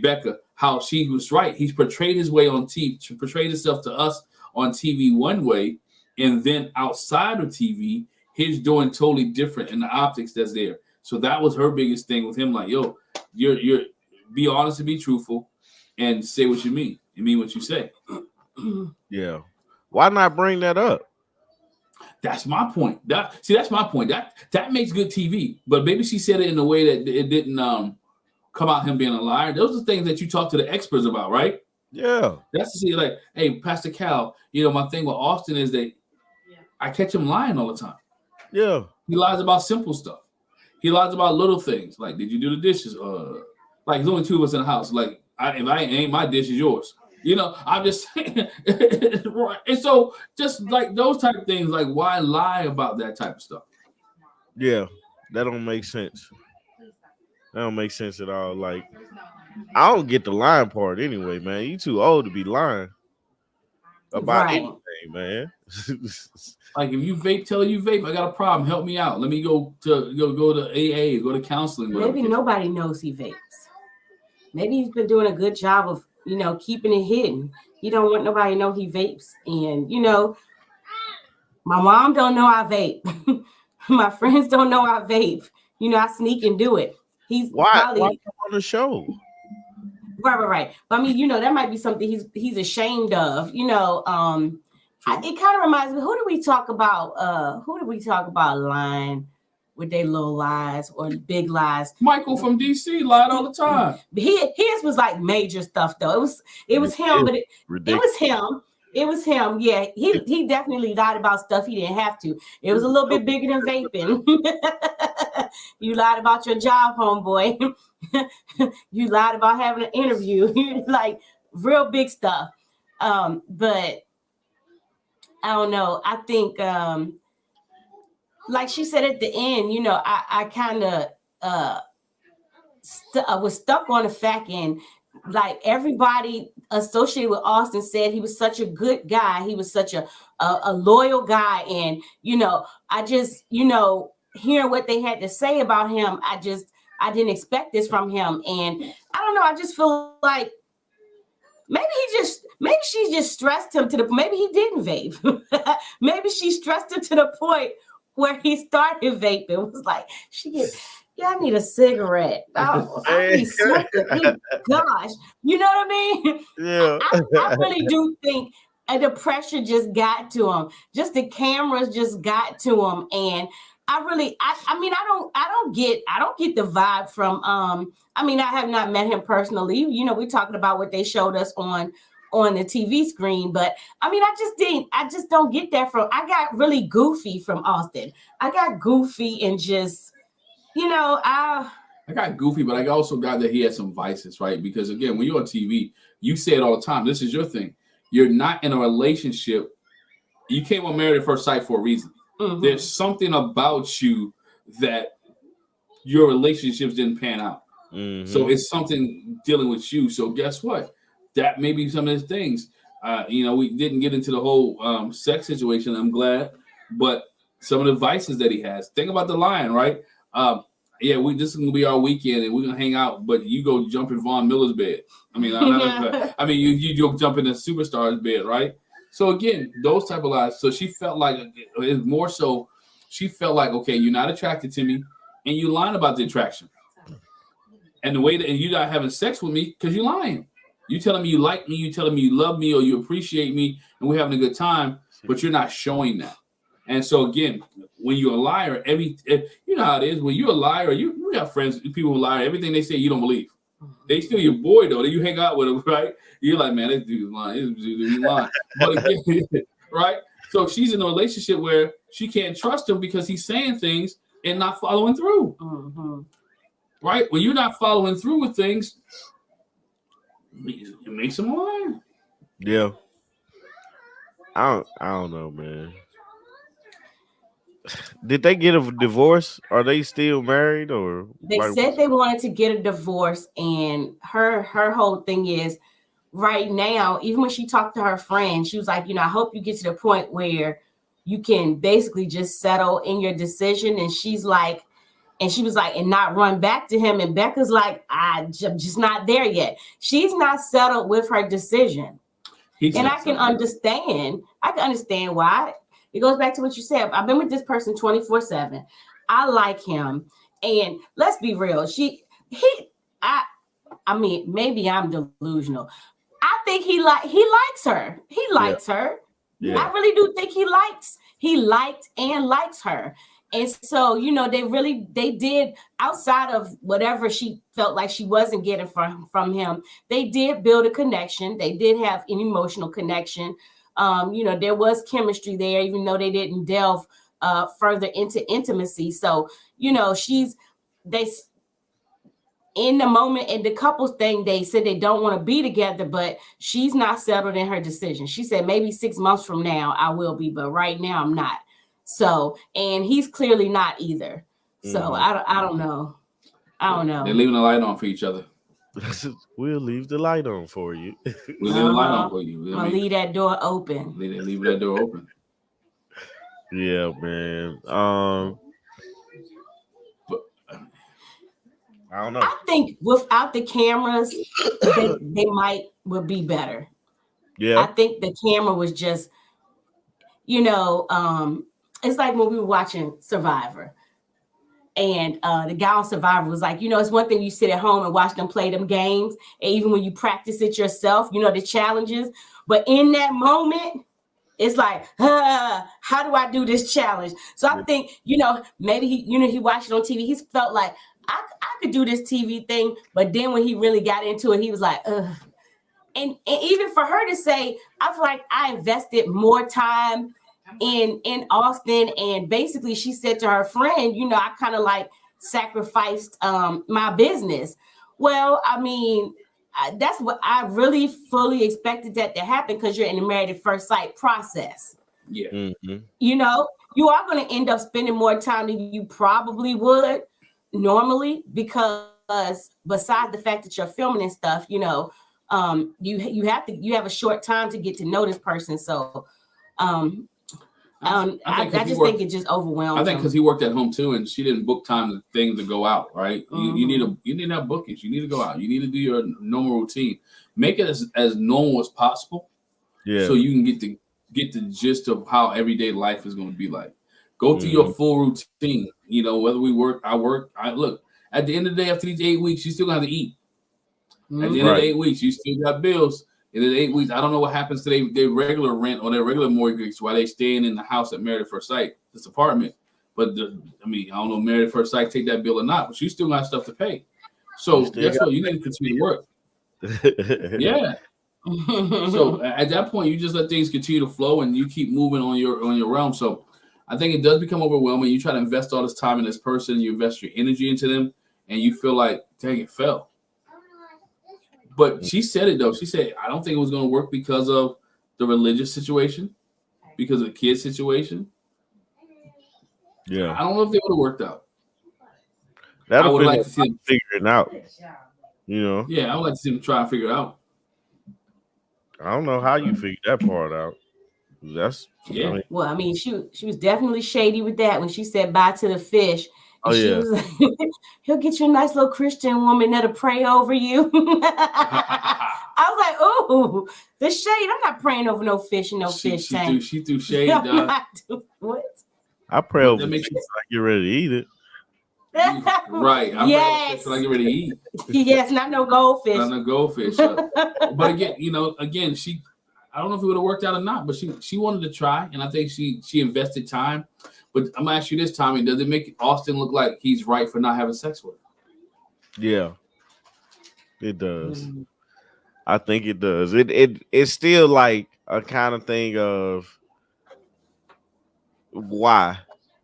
Becca, how she was right. He's portrayed his way on TV, portrayed himself to us on TV one way, and then outside of TV, he's doing totally different in the optics that's there. So that was her biggest thing with him. Like, yo, you're be honest and be truthful, and say what you mean. You mean what you say. Yeah. Why not bring that up? That's my point. That's my point. That makes good TV. But maybe she said it in a way that it didn't come out him being a liar. Those are things that you talk to the experts about, right? Yeah. That's to see, like, hey, Pastor Cal, my thing with Austin is that I catch him lying all the time. Yeah. He lies about simple stuff. He lies about little things, like, did you do the dishes? Like, there's only two of us in the house. Like, if I ain't my dish, is yours. I'm just saying. And so, just like those type of things, like, why lie about that type of stuff? Yeah, that don't make sense. That don't make sense at all. Like, I don't get the lying part anyway, man. You too old to be lying about anything, man. Like, if you vape, tell you vape. I got a problem. Help me out. Let me go to AA, go to counseling. Maybe nobody knows he vapes. Maybe he's been doing a good job of, keeping it hidden. He don't want nobody to know he vapes. And, my mom don't know I vape. My friends don't know I vape. I sneak and do it. He's Why probably come on the show? right. But I mean, that might be something he's ashamed of. It kind of reminds me. Who did we talk about? Who did we talk about lying with their little lies or big lies? Michael from DC lied all the time. His was like major stuff though. It was him, but it was him. It was him. Yeah, he definitely lied about stuff he didn't have to. It was a little bit bigger than vaping. You lied about your job, homeboy. You lied about having an interview. Like real big stuff. But I don't know. I think like she said at the end, I kind of was stuck on the fact, and like everybody associated with Austin said he was such a good guy. He was such a loyal guy. And, I just, hearing what they had to say about him, I didn't expect this from him. And I don't know. I just feel like maybe she just stressed him to the, maybe he didn't vape. Maybe she stressed him to the point where he started vaping. It was like, I need a cigarette. I need something. Gosh, you know what I mean? Yeah. I really do think the pressure just got to him. Just the cameras just got to him, and I don't get the vibe from. I have not met him personally. We're talking about what they showed us on the TV screen, but I just don't get that from. I got really goofy from Austin. I got goofy and just. I got goofy, but I also got that he had some vices, right? Because again, when you're on TV, you say it all the time. This is your thing. You're not in a relationship. You came on Married at First Sight for a reason. Mm-hmm. There's something about you that your relationships didn't pan out. Mm-hmm. So it's something dealing with you. So guess what? That may be some of his things. We didn't get into the whole sex situation. I'm glad, but some of the vices that he has. Think about the lion, right? This is gonna be our weekend, and we're gonna hang out. But you go jump in Von Miller's bed. You go jump in the superstar's bed, right? So again, those type of lies. So she felt like it's more so. She felt like, okay, you're not attracted to me, and you lying about the attraction, and the way that you're not having sex with me because you're lying. You telling me you like me, you telling me you love me, or you appreciate me, and we're having a good time, but you're not showing that. And so again, when you're a liar, you know how it is. When you're a liar, you got friends, people who lie. Everything they say, you don't believe. They still your boy though. That you hang out with them, right? You're like, man, this dude's lying. This dude's lying. But again, right? So she's in a relationship where she can't trust him because he's saying things and not following through. Mm-hmm. Right? When you're not following through with things, it makes him lie. Yeah. I don't know, man. Did they get a divorce? Are they still married, or they said they wanted to get a divorce? And her whole thing is right now, even when she talked to her friend, she was like, I hope you get to the point where you can basically just settle in your decision. And she was like, and not run back to him. And Becca's like, I'm just not there yet. She's not settled with her decision. I can understand why. It goes back to what you said. I've been with this person 24/7. I like him. And let's be real. Maybe I'm delusional. I think he likes her. He likes her. Yeah. I really do think he liked and likes her. And so, they did, outside of whatever she felt like she wasn't getting from him, they did build a connection. They did have an emotional connection. There was chemistry there, even though they didn't delve further into intimacy. So, in the moment, in the couples thing, they said they don't want to be together, but she's not settled in her decision. She said maybe 6 months from now I will be, but right now I'm not. So, and he's clearly not either. So mm-hmm. I don't know. They're leaving the light on for each other. We'll leave the light on for you. We'll leave the light on for you. I'll leave that door open. Leave that door open. Yeah, man. I don't know. I think without the cameras, they would be better. Yeah. I think the camera was just, it's like when we were watching Survivor. And the guy on Survivor was like, it's one thing you sit at home and watch them play them games, and even when you practice it yourself, the challenges. But in that moment, it's like, how do I do this challenge? So I think, maybe he watched it on TV. He's felt like I could do this TV thing. But then when he really got into it, he was like, ugh. And even for her to say, I feel like I invested more time in Austin. And basically she said to her friend, I kind of like sacrificed my business. Well, I mean, that's what I really fully expected that to happen, because you're in the married at first sight process. Yeah. Mm-hmm. You are going to end up spending more time than you probably would normally, because besides the fact that you're filming and stuff, you have a short time to get to know this person. So I just think it just overwhelms. I think because he worked at home too, and she didn't book time to things to go out. Right? Mm-hmm. You need to have bookings. You need to go out. You need to do your normal routine. Make it as normal as possible. Yeah. So you can get the gist of how everyday life is going to be like. Go through your full routine. Whether we work, I work. Look. At the end of the day, after these 8 weeks, you still have to eat. At the end of the 8 weeks, you still got bills. In the 8 weeks, I don't know what happens to their regular rent or their regular mortgage while they staying in the house at Married at First Sight, this apartment. But I don't know, Married at First Sight take that bill or not, but you still got stuff to pay. So guess what? You need to continue to work. Yeah. So at that point, you just let things continue to flow and you keep moving on your realm. So I think it does become overwhelming. You try to invest all this time in this person, you invest your energy into them, and you feel like, dang, it fell. But she said it, though. She said, I don't think it was going to work because of the religious situation, because of the kid situation. Yeah. I don't know if they would have worked out. I would like to see them figure it out. Yeah, I would like to see them try and figure it out. I don't know how you figured that part out. Well, I mean, she was definitely shady with that when she said bye to the fish. And she was like, he'll get you a nice little Christian woman that'll pray over you. I was like, oh, the shade. I'm not praying over no fish and fish tank. She threw shade, dog. What? I pray over fish when I get ready to eat it. Right. I pray over fish when I get ready to eat. Yes, not no goldfish. Not no goldfish. But again, I don't know if it would have worked out or not, but she wanted to try, and I think she invested time. But I'm gonna ask you this, Tommy: does it make Austin look like he's right for not having sex with her? Yeah, it does. I think it does. It's still like a kind of thing of why,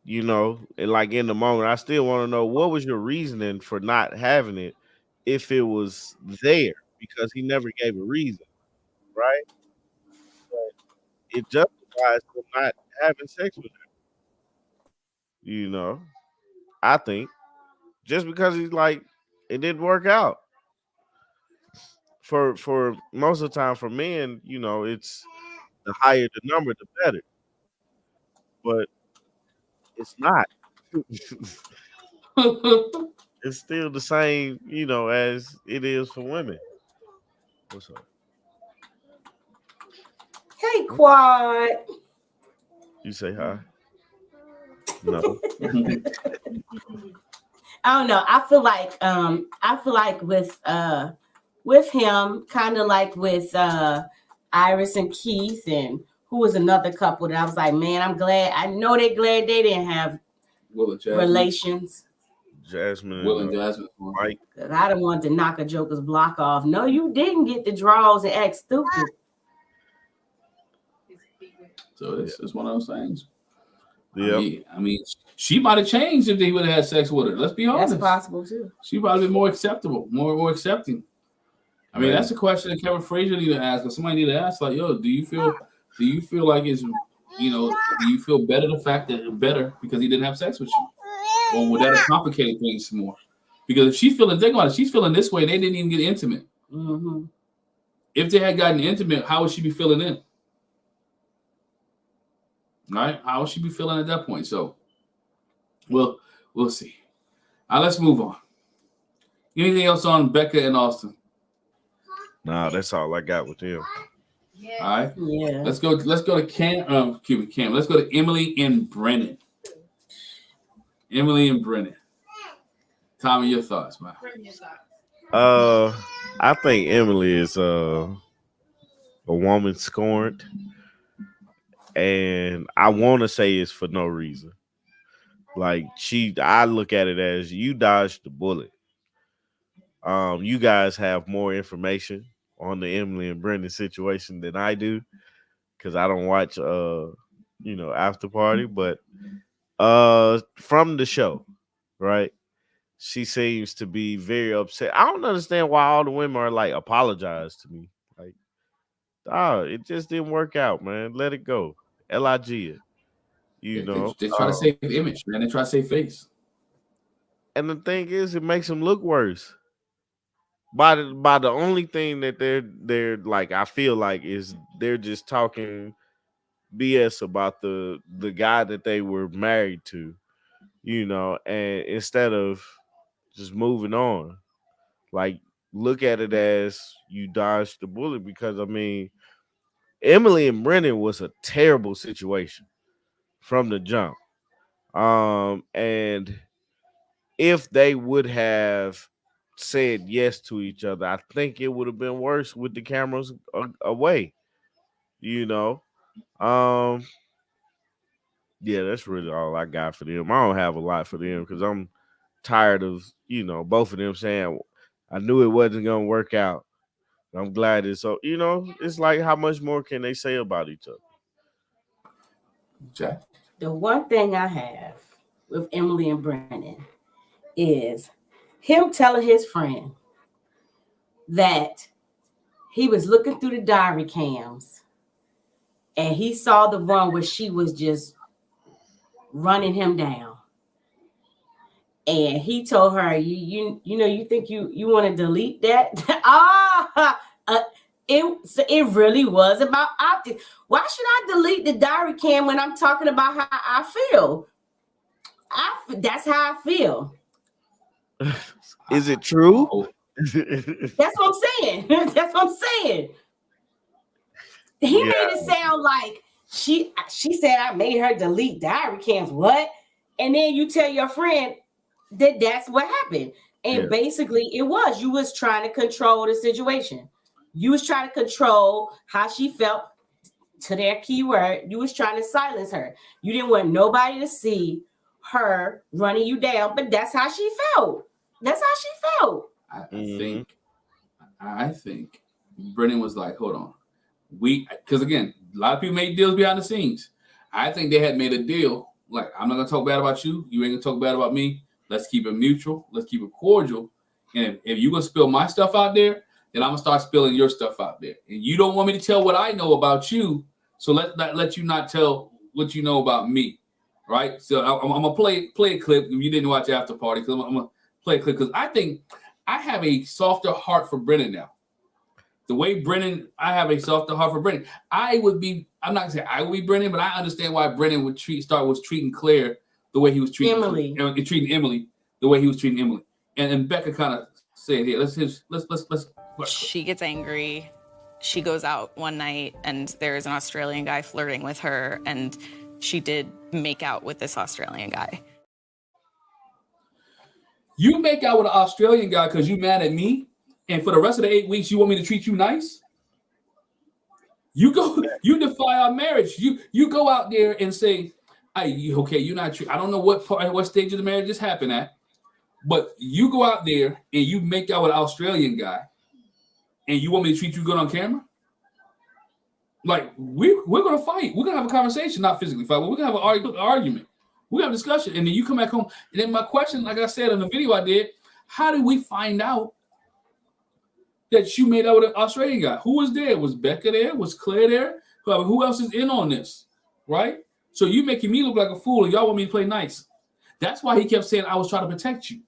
and like in the moment, I still want to know what was your reasoning for not having it if it was there, because he never gave a reason, right? But it justifies him not having sex with her. I think just because he's like, it didn't work out. For most of the time for men, it's the higher the number, the better. But it's not. It's still the same, as it is for women. What's up? Hey, Quad. You say hi. No. I don't know. I feel like with him, kind of like with Iris and Keith, and who was another couple that I was like, man, I'm glad. I know they're glad they didn't have relations. Jasmine. Will and Jasmine. Mike. Because I don't want to knock a joker's block off. No, you didn't get the draws and act stupid. So it's one of those things. Yeah. I mean, she might have changed if they would have had sex with her. Let's be honest. That's possible too. She probably been more acceptable, more accepting. I mean, that's a question that Kevin Frazier need to ask, or somebody need to ask, like, yo, do you feel like it's, do you feel better because he didn't have sex with you? Or would that have complicated things more? Because if she's feeling, think about it, she's feeling this way, they didn't even get intimate. Mm-hmm. If they had gotten intimate, how would she be feeling then? Right? How would she be feeling at that point? So, we'll see. Let's move on. Anything else on Becca and Austin? Nah, that's all I got with them. Yeah. All right. Yeah. Let's go to Cam. Let's go to Emily and Brennan. Emily and Brennan. Tommy, your thoughts, man. I think Emily is a woman scorned, and I want to say it's for no reason. Like I look at it as you dodged the bullet. You guys have more information on the Emily and Brendan situation than I do because I don't watch After Party, but from the show, right? She seems to be very upset. I don't understand why all the women are like apologize to me. Like, it just didn't work out, man. Let it go. Lig it. You know. They try to save image, man. They try to save face. And the thing is, it makes them look worse. By the only thing that they're like, I feel like is they're just talking BS about the guy that they were married to, and instead of just moving on, like look at it as you dodged the bullet because I mean, Emily and Brennan was a terrible situation from the jump. And if they would have said yes to each other, I think it would have been worse with the cameras away. Um, yeah, that's really all I got for them. I don't have a lot for them because I'm tired of both of them saying I knew it wasn't gonna work out. I'm glad it's so. It's like how much more can they say about each other? Jack? The one thing I have with Emily and Brennan is him telling his friend that he was looking through the diary cams and he saw the one where she was just running him down. And he told her, you think you want to delete that? It really was about optics. Why should I delete the diary cam when I'm talking about how I feel? That's how I feel. Is it true? That's what I'm saying. That's what I'm saying. He made it sound like she said I made her delete diary cams. What? And then you tell your friend that's what happened. And basically it was you was trying to control the situation. You was trying to control how she felt. To their keyword, you was trying to silence her. You didn't want nobody to see her running you down, but that's how she felt. That's how she felt. I think Brennan was like, hold on. Because again, a lot of people made deals behind the scenes. I think they had made a deal. Like, I'm not going to talk bad about you. You ain't going to talk bad about me. Let's keep it neutral. Let's keep it cordial. And if you're going to spill my stuff out there, then I'm going to start spilling your stuff out there. And you don't want me to tell what I know about you. So let you not tell what you know about me. Right? So I'm going to play a clip. If you didn't watch After Party, because I'm going to play a clip. Because I think I have a softer heart for Brennan now. The way I have a softer heart for Brennan. I'm not going to say I would be Brennan, but I understand why Brennan was treating Claire the way he was treating Emily. Treating Emily the way he was treating Emily. And Becca kind of said, here, let's. She gets angry. She goes out one night and there's an Australian guy flirting with her, and she did make out with this Australian guy. You make out with an Australian guy because you mad at me, and for the rest of the 8 weeks, you want me to treat you nice? You defy our marriage. You go out there and say, you're not true. I don't know what stage of the marriage this happened at, but you go out there and you make out with an Australian guy, and you want me to treat you good on camera? Like, we're going to fight. We're going to have a conversation, not physically fight, but we're going to have an argument. We're going to have a discussion. And then you come back home. And then my question, like I said in the video I did, how did we find out that you made out with an Australian guy? Who was there? Was Becca there? Was Claire there? Who else is in on this? Right? So you making me look like a fool and y'all want me to play nice. That's why he kept saying I was trying to protect you.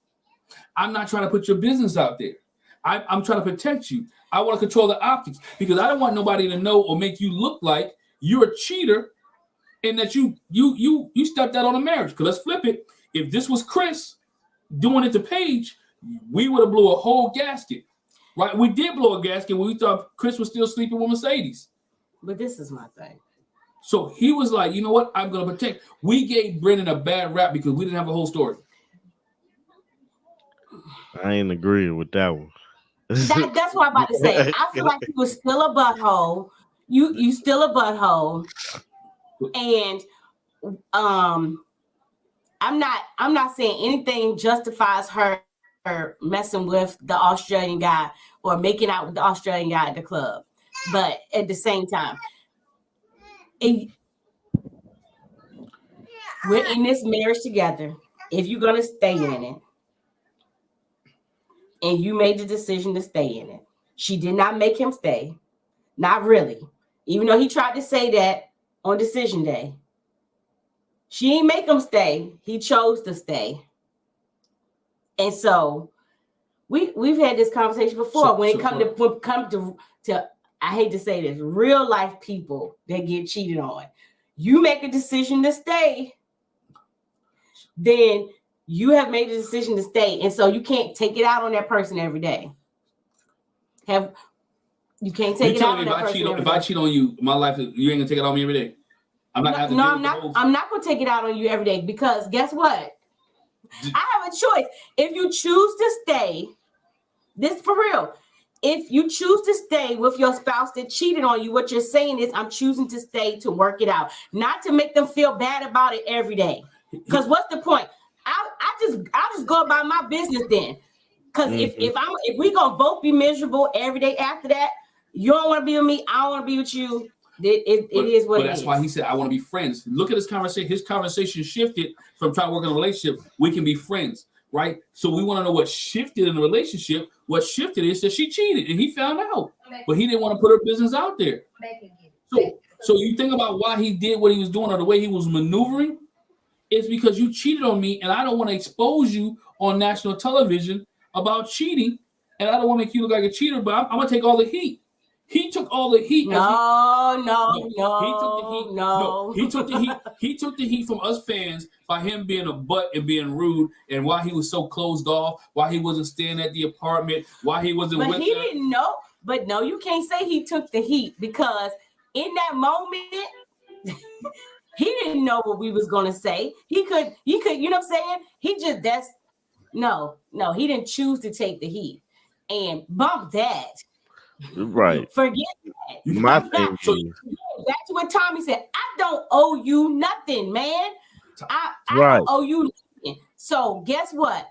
I'm not trying to put your business out there. I'm trying to protect you. I want to control the optics because I don't want nobody to know or make you look like you're a cheater and that you stepped out on a marriage. Because let's flip it. If this was Chris doing it to Paige, we would have blew a whole gasket. Right? We did blow a gasket when we thought Chris was still sleeping with Mercedes. But this is my thing. So he was like, you know what? I'm going to protect. We gave Brennan a bad rap because we didn't have a whole story. I ain't agreeing with that one. That's what I'm about to say. I feel like you was still a butthole. You still a butthole. And I'm not saying anything justifies her messing with the Australian guy or making out with the Australian guy at the club. But at the same time, we're in this marriage together. If you're gonna stay in it, and you made the decision to stay in it, she did not make him stay. Not really. Even though he tried to say that on decision day. She didn't make him stay. He chose to stay. And so we've had this conversation before. When it comes to I hate to say this, real life people that get cheated on. You make a decision to stay, then you have made a decision to stay. And so you can't take it out on that person every day. You can't take it out on that person every day. If I cheat on you, my life, you ain't gonna take it on me every day. I'm not going to take it out on you every day because guess what? I have a choice. If you choose to stay, this for real. If you choose to stay with your spouse that cheated on you, what you're saying is, I'm choosing to stay to work it out, not to make them feel bad about it every day. Because what's the point? I'll just go about my business then. Because if we gonna both be miserable every day after that, you don't want to be with me, I don't want to be with you. It is what it is. But that's why he said, I want to be friends. Look at his conversation. His conversation shifted from trying to work in a relationship. We can be friends, right? So we want to know what shifted in the relationship. What shifted is that she cheated and he found out. But he didn't want to put her business out there. So you think about why he did what he was doing or the way he was maneuvering. It's because you cheated on me and I don't want to expose you on national television about cheating. And I don't want to make you look like a cheater, but I'm going to take all the heat. He took all the heat. No. He took the heat. He took the heat from us fans by him being a butt and being rude, and why he was so closed off, why he wasn't staying at the apartment, why he wasn't. But he didn't know. But no, you can't say he took the heat because in that moment, he didn't know what we was gonna say. He could. You know what I'm saying? He didn't choose to take the heat and bump that. Right. Forget that. My thing back to what Tommy said. I don't owe you nothing, man. I don't owe you nothing. So guess what?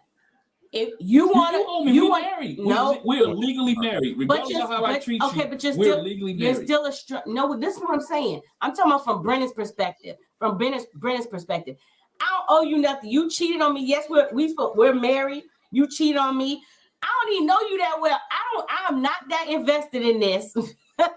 If you want to, you want married. No, we're legally married. Regardless of how I treat you, but you're we're legally married. You're still no. This is what I'm saying. I'm talking about from Brennan's perspective. From Brennan's perspective, I don't owe you nothing. You cheated on me. Yes, we're married. You cheated on me. I don't even know you that well. I'm not that invested in this that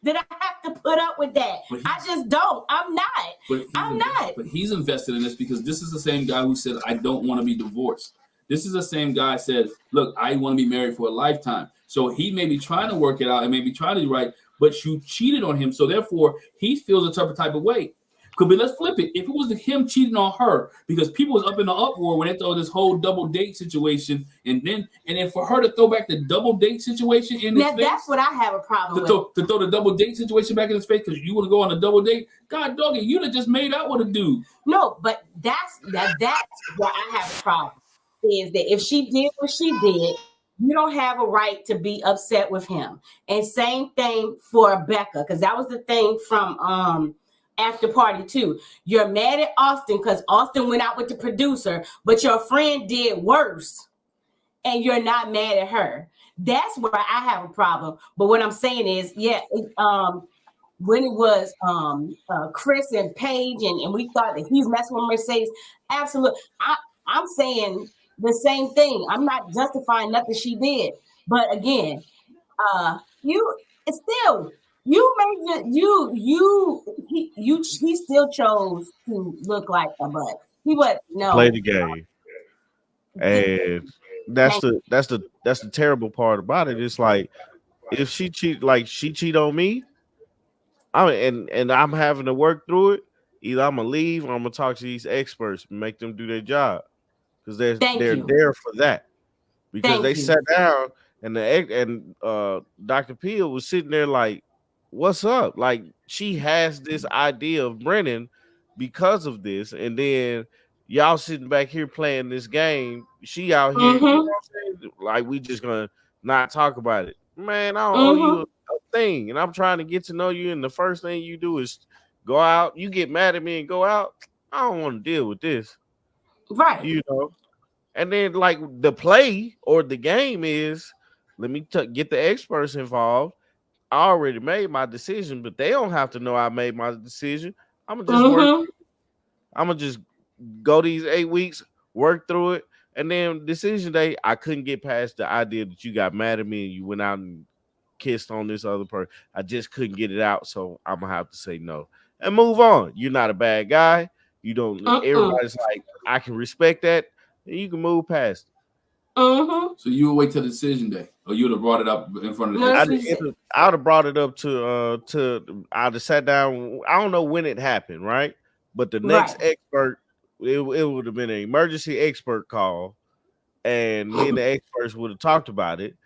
I have to put up with that. I just don't. I'm not. But he's invested in this because this is the same guy who said, I don't want to be divorced. This is the same guy who said, look, I want to be married for a lifetime. So he may be trying to work it out and maybe trying to do right, but you cheated on him. So therefore, he feels a type of way. But let's flip it. If it was him cheating on her, because people was up in the uproar when they throw this whole double date situation, and then for her to throw back the double date situation in his face, that's what I have a problem with. To throw the double date situation back in his face because you want to go on a double date, God doggy, you'd have just made out with a dude. No, but that's where I have a problem. Is that if she did what she did, you don't have a right to be upset with him. And same thing for Becca, because that was the thing from After Party too. You're mad at Austin because Austin went out with the producer, but your friend did worse, and you're not mad at her. That's where I have a problem. But what I'm saying is, when it was Chris and Paige, and we thought that he's messing with Mercedes, absolutely. I'm saying the same thing. I'm not justifying nothing she did, but again, he still chose to look like a butt. He was play the game, and that's the terrible part about it. It's like if she cheat on me, and I'm having to work through it. Either I'm gonna leave or I'm gonna talk to these experts and make them do their job because they're there for that. Because they sat down and Dr. Peel was sitting there like, what's up? Like she has this idea of Brennan because of this, and then Y'all sitting back here playing this game. She out here, you know Mm-hmm. what I'm saying? Like we just gonna not talk about it. Man, I don't owe you Mm-hmm. a thing, and I'm trying to get to know you. And the first thing you do is go out. You get mad at me and go out. I don't want to deal with this, Right. you know. And then like the play or the game is, let me get the experts involved. I already made my decision, but they don't have to know I made my decision. I'm gonna just work. Mm-hmm. I'm gonna just go these 8 weeks, work through it, and then decision day, I couldn't get past the idea that you got mad at me and you went out and kissed on this other person. I just couldn't get it out, so I'm gonna have to say no and move on. You're not a bad guy. You don't. Mm-mm. Everybody's like, I can respect that, and you can move past it. Mm-hmm. So you would wait till decision day, or you would have brought it up in front of the No, that's I'd, what expert. you said. I'd have brought it up to I'd have sat down. I don't know when it happened, right? But the next Right. expert, it would have been an emergency expert call, and me and the experts would have talked about it.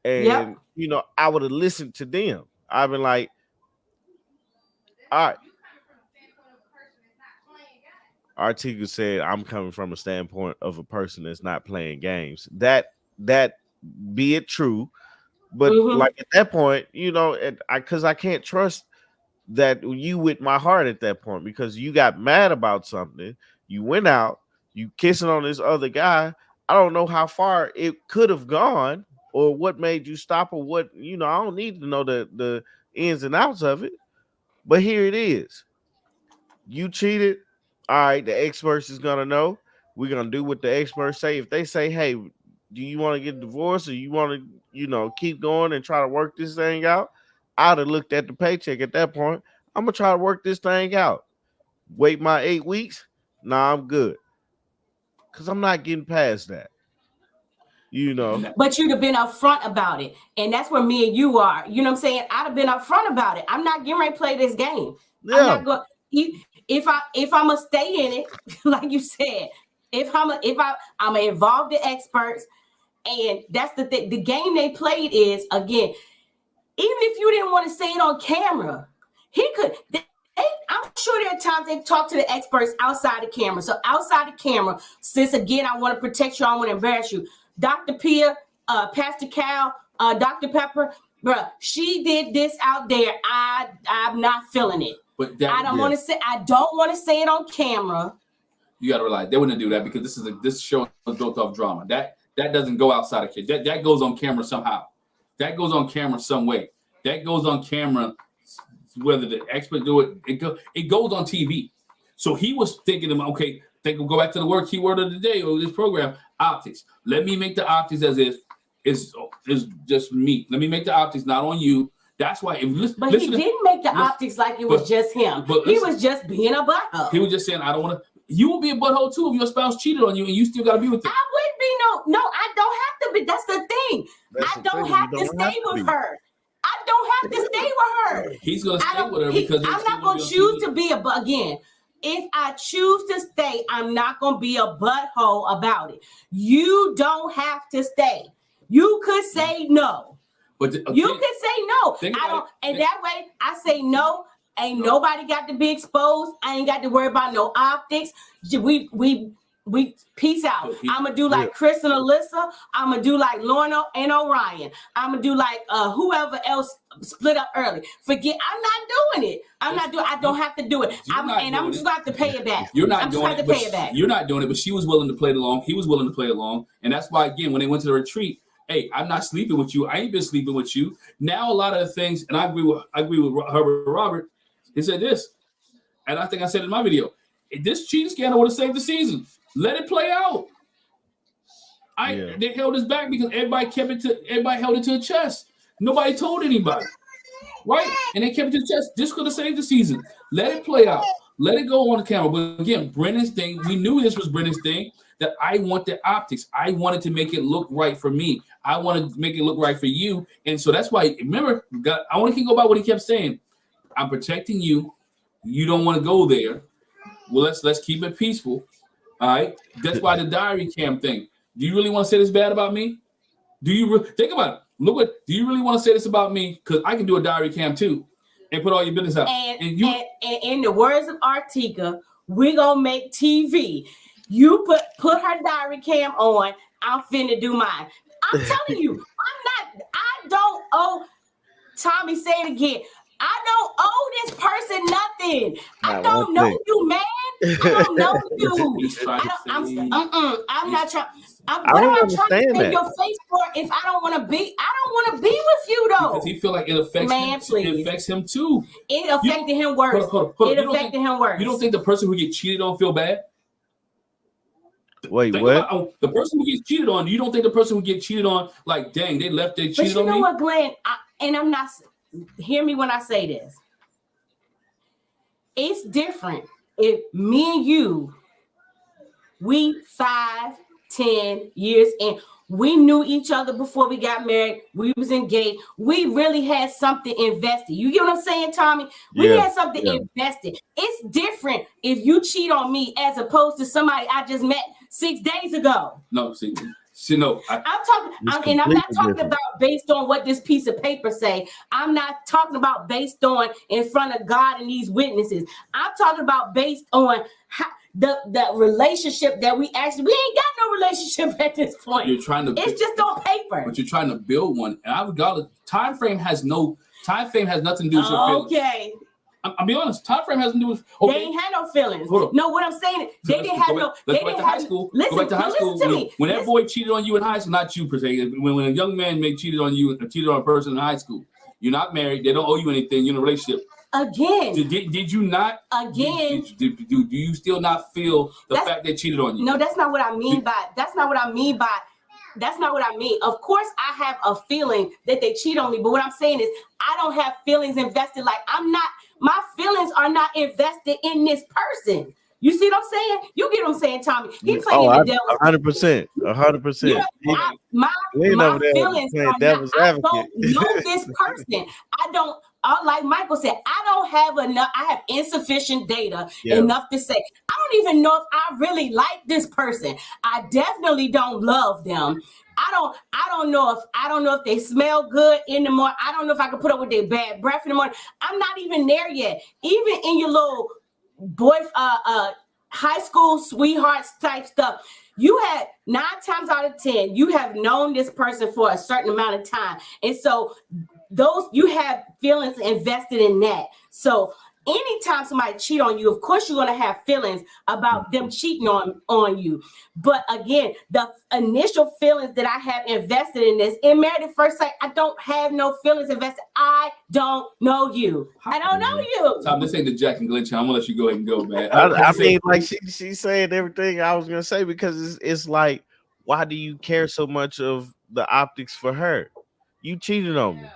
And Yep. I would have listened to them. I've been like, all right. Artiga said, I'm coming from a standpoint of a person that's not playing games. That be it true, but Mm-hmm. like at that point, because I can't trust that you with my heart at that point because you got mad about something. You went out, you kissing on this other guy. I don't know how far it could have gone or what made you stop or what, I don't need to know the ins and outs of it. But here it is. You cheated. All right, the experts is gonna know. We're gonna do what the experts say. If they say, hey, do you want to get divorced or you want to, keep going and try to work this thing out? I'd have looked at the paycheck at that point. I'm gonna try to work this thing out. Wait my 8 weeks. Nah, I'm good. Cause I'm not getting past that. But you'd have been upfront about it. And that's where me and you are. You know what I'm saying? I'd have been upfront about it. I'm not getting ready to play this game. Yeah. I'm not going if I'm gonna stay in it, like you said, I'm gonna involve the experts. And that's the thing. The game they played is, again, even if you didn't want to say it on camera, he could. I'm sure there are times they talk to the experts outside the camera. So outside the camera, since again I want to protect you, I want to embarrass you. Dr. Pia, Pastor Cal, Dr. Pepper, bruh, she did this out there. I'm not feeling it. But I don't want to say it on camera. You got to realize they wouldn't do that because this show is built off drama. That doesn't go outside of kids. That goes on camera somehow. That goes on camera some way. That goes on camera, whether the expert do it. It goes on TV. So he was thinking, okay, go back to the word keyword of the day or this program, optics. Let me make the optics as if it's just me. Let me make the optics not on you. That's why. But he didn't make the optics like it was just him. He was just being a butthole. He was just saying, I don't want to. You will be a butthole too if your spouse cheated on you and you still got to be with them. I wouldn't be no. I don't have to be. That's the thing. I don't have to stay with her. I don't have to stay with her. He's gonna stay with her because I'm not gonna choose to be again. If I choose to stay, I'm not gonna be a butthole about it. You don't have to stay. You could say no. But you could say no. I don't, and that way I say no. Ain't nobody got to be exposed. I ain't got to worry about no optics. We peace out. I'm gonna do like Chris and Alyssa. I'm gonna do like Lorna and Orion. I'm gonna do like whoever else split up early. Forget. I'm not doing it. I don't have to do it. I'm just gonna have to pay it back. You're not doing it. You're not doing it. But she was willing to play it along. He was willing to play it along, and that's why again when they went to the retreat. Hey, I'm not sleeping with you. I ain't been sleeping with you. Now a lot of the things, and I agree with Herbert Robert. He said this, and I think I said in my video, this cheating scandal would have saved the season. Let it play out. They held us back because everybody held it to the chest. Nobody told anybody, right? And they kept it to the chest. This could have saved the season. Let it play out. Let it go on the camera. But again, Brennan's thing, we knew this was Brennan's thing. That I want the optics. I wanted to make it look right for me. I wanted to make it look right for you. And so that's why, remember, I want to go by what he kept saying. I'm protecting you. You don't want to go there. Well, let's keep it peaceful. All right. That's why the diary cam thing. Do you really want to say this bad about me? Do you think about it? Do you really want to say this about me? Because I can do a diary cam too and put all your business out. And in the words of Artika, we're gonna make TV. You put her diary cam on. I'm finna do mine. I'm telling you, I don't owe. Tommy, say it again. I don't owe this person nothing. I don't know you, man. I don't know you. I'm not trying. What am I trying to say your face for if I don't want to be? I don't want to be with you though. Because he feel like it affects him. Please. It affects him too. It affected him worse. Hold on. It affected him worse. You don't think the person who gets cheated on feel bad? Wait, what? The person who gets cheated on, you don't think the person who gets cheated on, like, dang, they cheated on me? But you know what, Glenn? I'm not. Hear me when I say this. It's different if me and you, we 5, 10 years in, we knew each other before we got married. We was engaged. We really had something invested. You get what I'm saying, Tommy? We had something invested. It's different if you cheat on me as opposed to somebody I just met 6 days ago. No, no. I'm not talking about based on what this piece of paper say. I'm not talking about based on in front of God and these witnesses. I'm talking about based on the relationship that we ain't got no relationship at this point. It's just on paper. But you're trying to build one. And I regard time frame has nothing to do with your feelings. Okay. I'll be honest. Time frame has nothing to do with. Okay. They ain't had no feelings. No, what I'm saying is they didn't have no. Let's go back to high school. Listen to me. When that boy cheated on you in high school, not you per se. When a young man cheated on you, cheated on a person in high school, you're not married. They don't owe you anything. You're in a relationship. Again. Did you not? Again. Do you still not feel the fact they cheated on you? No, that's not what I mean by. That's not what I mean. Of course, I have a feeling that they cheat on me, but what I'm saying is I don't have feelings invested. Like my feelings are not invested in this person. You see what I'm saying? You get what I'm saying, Tommy? He playing the devil. 100%. 100%. My feelings are not, I don't know this person. I don't, like Michael said, I don't have enough. I have insufficient data enough to say, I don't even know if I really like this person. I definitely don't love them. I don't know if they smell good in the morning. I don't know if I can put up with their bad breath in the morning. I'm not even there yet. Even in your little high school sweethearts type stuff, you had 9 times out of 10 you have known this person for a certain amount of time, and so you have feelings invested in that. So anytime somebody cheat on you, of course you're going to have feelings about them cheating on you. But again, the initial feelings that I have invested in this, in Married at First Sight, I don't have no feelings invested. I don't know you. I don't know you. Tom, this ain't the Jack and Glenn channel. I'm gonna let you go ahead and go, man. I mean, like she's saying everything I was gonna say, because it's like, why do you care so much of the optics for her? You cheated on me.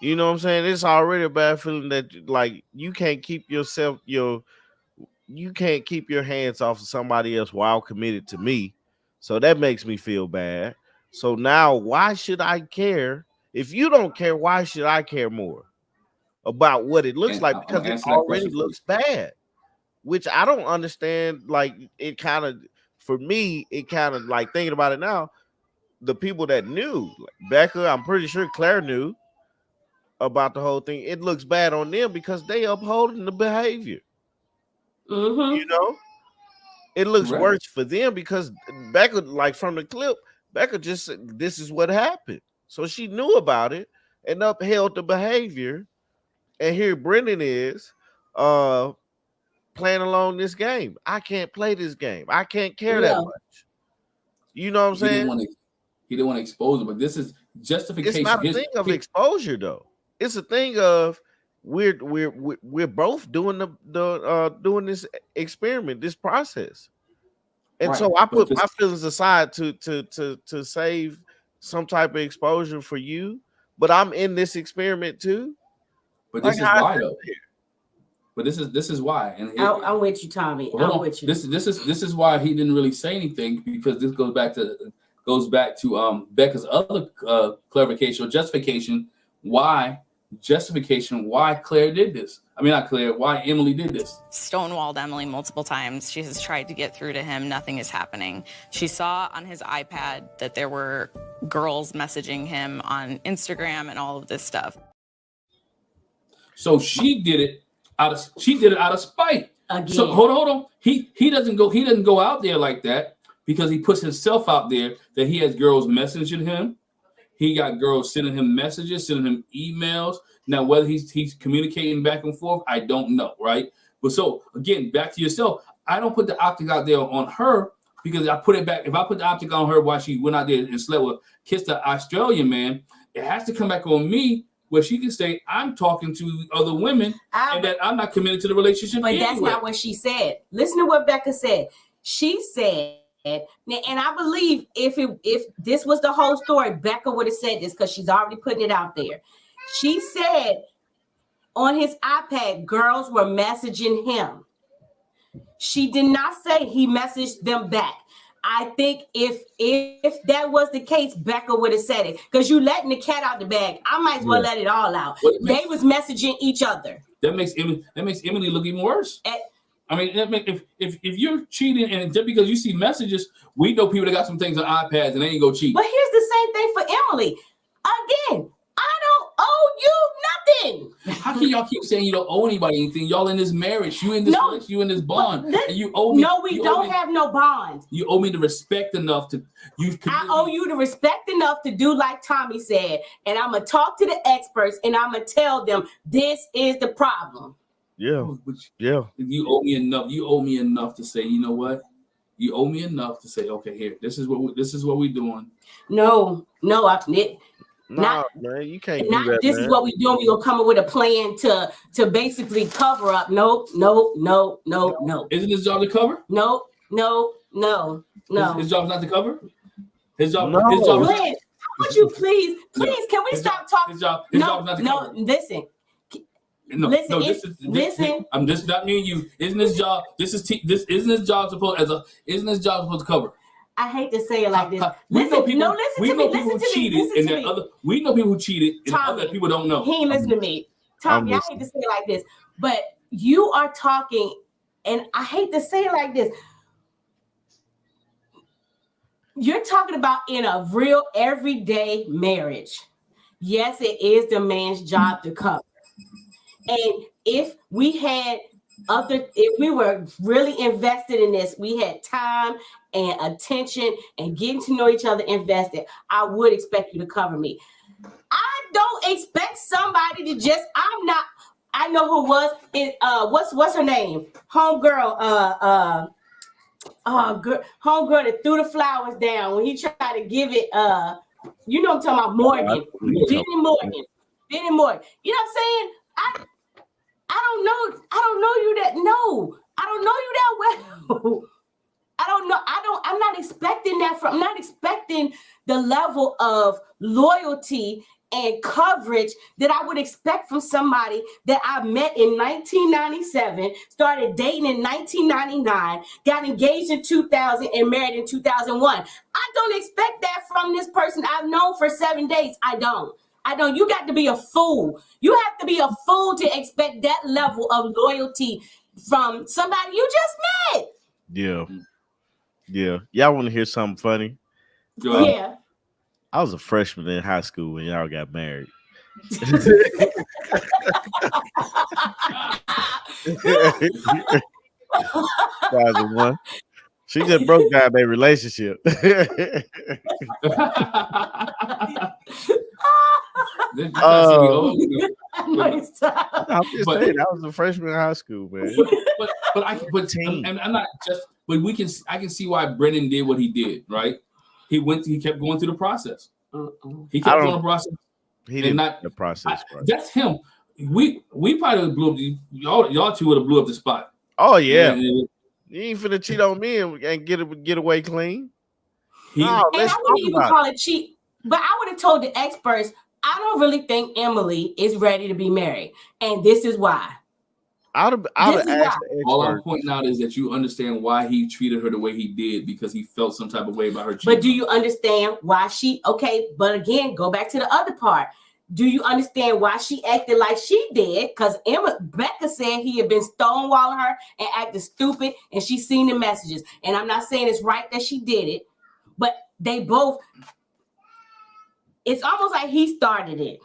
You know what I'm saying? It's already a bad feeling that like you can't keep your hands off of somebody else while committed to me. So that makes me feel bad. So now why should I care? If you don't care, why should I care more about what it looks like? Because it already looks bad, which I don't understand. Like for me, it kind of like thinking about it now, the people that knew, like Becca, I'm pretty sure Claire knew about the whole thing. It looks bad on them because they upholding the behavior. Mm-hmm. You know, it looks worse for them because Becca, like from the clip, Becca just said, this is what happened. So she knew about it and upheld the behavior. And here Brendan is playing along this game. I can't play this game. I can't care that much. You know what I'm saying? He didn't want to expose it, but this is justification. It's not a thing of exposure, though. It's a thing of we're both doing doing this experiment, this process, and so I put my feelings aside to save some type of exposure for you. But I'm in this experiment too. But this is why, though. But this is why, and I'm with you, Tommy. I'm with you. This is why he didn't really say anything, because this goes back to Becca's other clarification or justification. Why Claire did this? I mean, not Claire. Why Emily did this? Stonewalled Emily multiple times. She has tried to get through to him. Nothing is happening. She saw on his iPad that there were girls messaging him on Instagram and all of this stuff. So she did it out of spite. Again. So hold on. He doesn't go out there like that because he puts himself out there that he has girls messaging him. He got girls sending him messages, sending him emails. Now, whether he's communicating back and forth, I don't know, right? But so again, back to yourself. I don't put the optic out there on her because I put it back. If I put the optic on her while she went out there and slept with, kissed the Australian man, it has to come back on me where she can say I'm talking to other women and that I'm not committed to the relationship. But anyway. That's not what she said. Listen to what Becca said. She said, and I believe if this was the whole story, Becca would have said this because she's already putting it out there. She said on his iPad, girls were messaging him. She did not say he messaged them back. I think if that was the case, Becca would have said it because you letting the cat out the bag. I might as well let it all out. They was messaging each other. That makes Emily look even worse. I mean, if you're cheating and just because you see messages, we know people that got some things on iPads and they ain't go cheat. But here's the same thing for Emily. Again, I don't owe you nothing. How can y'all keep saying you don't owe anybody anything? Y'all in this marriage, you in this relationship, you in this bond, and you owe me. No, we don't have no bond. You owe me the respect enough to I owe you the respect enough to do like Tommy said, and I'm gonna talk to the experts and I'm gonna tell them this is the problem. Yeah. Yeah. You owe me enough. You owe me enough to say, you know what? You owe me enough to say, okay, here, this is what we're doing. No, man, you can't do that. This is what we're doing. We're gonna come up with a plan to basically cover up. No. Isn't his job to cover? No. His job's not to cover? His job Glenn, is how would you please, can we stop talking? His job's not to cover. Listen. Listen. I'm just not me and you. Isn't his job? Isn't his job supposed to cover? I hate to say it like this. We know people who cheated and other people don't know. He ain't listening to me. Tommy, I hate to say it like this, but you are talking, and I hate to say it like this. You're talking about in a real everyday marriage. Yes, it is the man's job to cover. And if we were really invested in this, we had time and attention and getting to know each other invested, I would expect you to cover me. I don't expect somebody to just, I know who was, what's her name? Homegirl that threw the flowers down when he tried to give it, you know what I'm talking about, Morgan. Benny Morgan. You know what I'm saying? I don't know you that. No, I don't know you that well. I don't know. I'm not expecting that I'm not expecting the level of loyalty and coverage that I would expect from somebody that I met in 1997, started dating in 1999, got engaged in 2000 and married in 2001. I don't expect that from this person I've known for 7 days. I don't. You got to be a fool. You have to be a fool to expect that level of loyalty from somebody you just met. Yeah. Y'all want to hear something funny? Yeah. I was a freshman in high school when y'all got married. 2001. She just broke down their relationship. I'm just saying, I was a freshman in high school, man. I can see why Brennan did what he did, right? He kept going through the process. He kept going through the process. He didn't the process. That's him. We probably blew up y'all two would have blew up the spot. Oh yeah. You ain't finna cheat on me and get away clean. I wouldn't even call it cheat, but I would have told the experts, I don't really think Emily is ready to be married. And this is why. All I'm pointing out is that you understand why he treated her the way he did because he felt some type of way about her cheating. But do you understand why but again, go back to the other part. Do you understand why she acted like she did? Because Becca said he had been stonewalling her and acted stupid, and she seen the messages. And I'm not saying it's right that she did it, but they both, it's almost like he started it.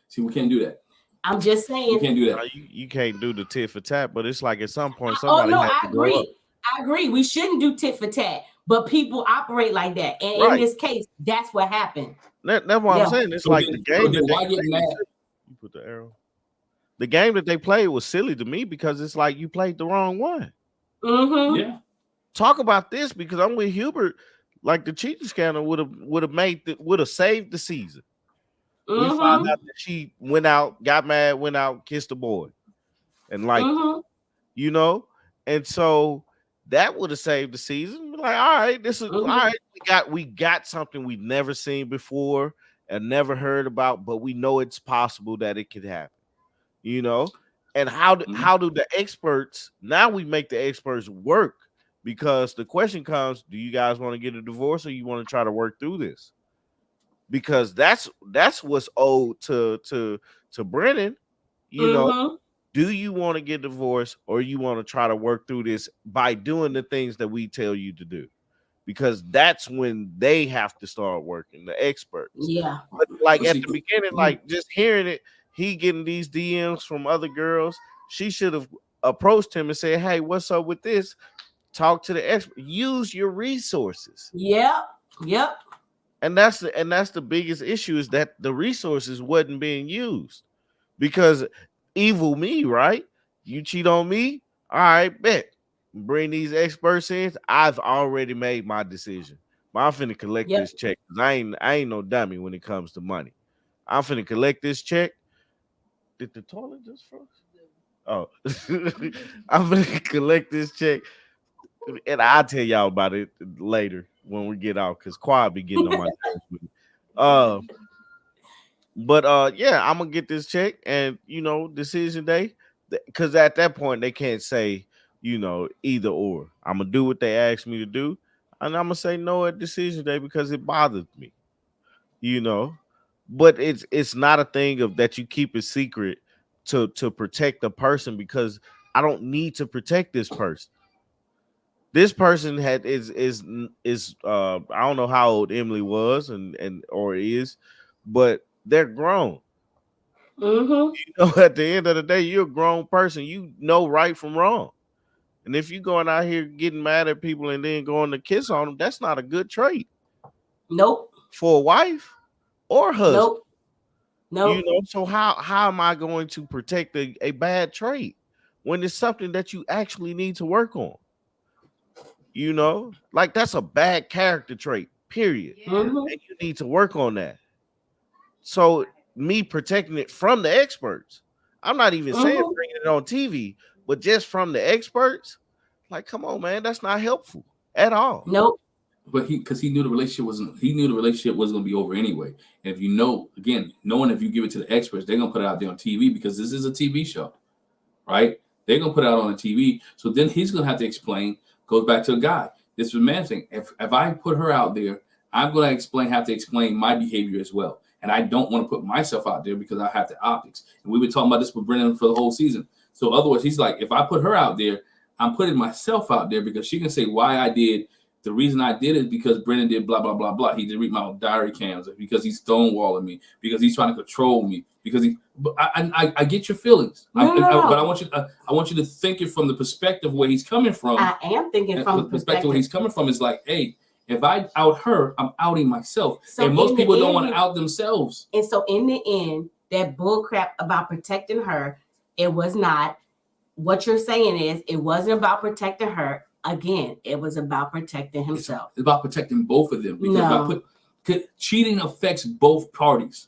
See, we can't do that. I'm just saying. You can't do that. You can't do the tit for tat, but it's like at some point Oh somebody no, has I to grow up. agree. I agree. We shouldn't do tit for tat, but people operate like that, and Right. in this case, that's what happened. That's what I'm saying. It's So like then- the game so then that why they get played. mad? You put the arrow. The game that they played was silly to me because it's like you played the wrong one. Mm-hmm. Yeah. Talk about this because I'm with Hubert. Like the cheating scandal would have saved the season. We found Mm-hmm. out that she went out, got mad, went out, kissed a boy, and like Mm-hmm. you know, and so that would have saved the season. Like, all right, this is all right. We got something we've never seen before and never heard about, but we know it's possible that it could happen. You know, and how do the experts now? We make the experts work because the question comes: do you guys want to get a divorce or you want to try to work through this? Because that's what's owed to Brennan. You know, do you want to get divorced or you want to try to work through this by doing the things that we tell you to do? Because that's when they have to start working, the experts. Yeah. But like at the beginning, like just hearing it, he getting these DMs from other girls. She should have approached him and said, "Hey, what's up with this? Talk to the expert. Use your resources." Yep. And that's the biggest issue is that the resources wasn't being used because evil me, right? You cheat on me, all right, bet. Bring these experts in. I've already made my decision. But I'm finna collect this check because I ain't no dummy when it comes to money. I'm finna collect this check. Did the toilet just froze? Oh, I'm gonna collect this check, and I'll tell y'all about it later when we get out because Quad be getting on my nerves with it. But yeah, I'm gonna get this check, and you know, decision day, because at that point they can't say, you know, either or. I'm gonna do what they asked me to do, and I'm gonna say no at decision day because it bothered me, you know. But it's not a thing of that you keep it secret to protect the person because I don't need to protect this person. This person is I don't know how old Emily was and or is, but they're grown. You know, at the end of the day, you're a grown person. You know right from wrong. And if you're going out here getting mad at people and then going to kiss on them, that's not a good trait. Nope. For a wife or husband. Nope. You know, so how am I going to protect a bad trait when it's something that you actually need to work on? You know, like that's a bad character trait, period. And you need to work on that. So me protecting it from the experts, I'm not even saying bringing it on TV, but just from the experts, like, come on, man, that's not helpful at all. Nope. But because he knew the relationship wasn't going to be over anyway. And if you know, again, knowing if you give it to the experts, they're going to put it out there on TV because this is a TV show, right? They're going to put it out on the TV. So then he's going to have to explain, goes back to a guy. This is a man thing. If I put her out there, I'm going to have to explain my behavior as well. And I don't want to put myself out there because I have the optics. And we've been talking about this with Brennan for the whole season. So otherwise, he's like, if I put her out there, I'm putting myself out there because she can say why I did. The reason I did it because Brennan did blah, blah, blah, blah. He did read my diary cams because he's stonewalling me, because he's trying to control me, because I get your feelings. But I want you to think it from the perspective where he's coming from. I am thinking from the perspective where he's coming from is like, hey, if I out her, I'm outing myself. So and most people don't want to out themselves. And so in the end, that bull crap about protecting her, it was not. What you're saying is it wasn't about protecting her. Again, it was about protecting himself. It's about protecting both of them. Because cheating affects both parties.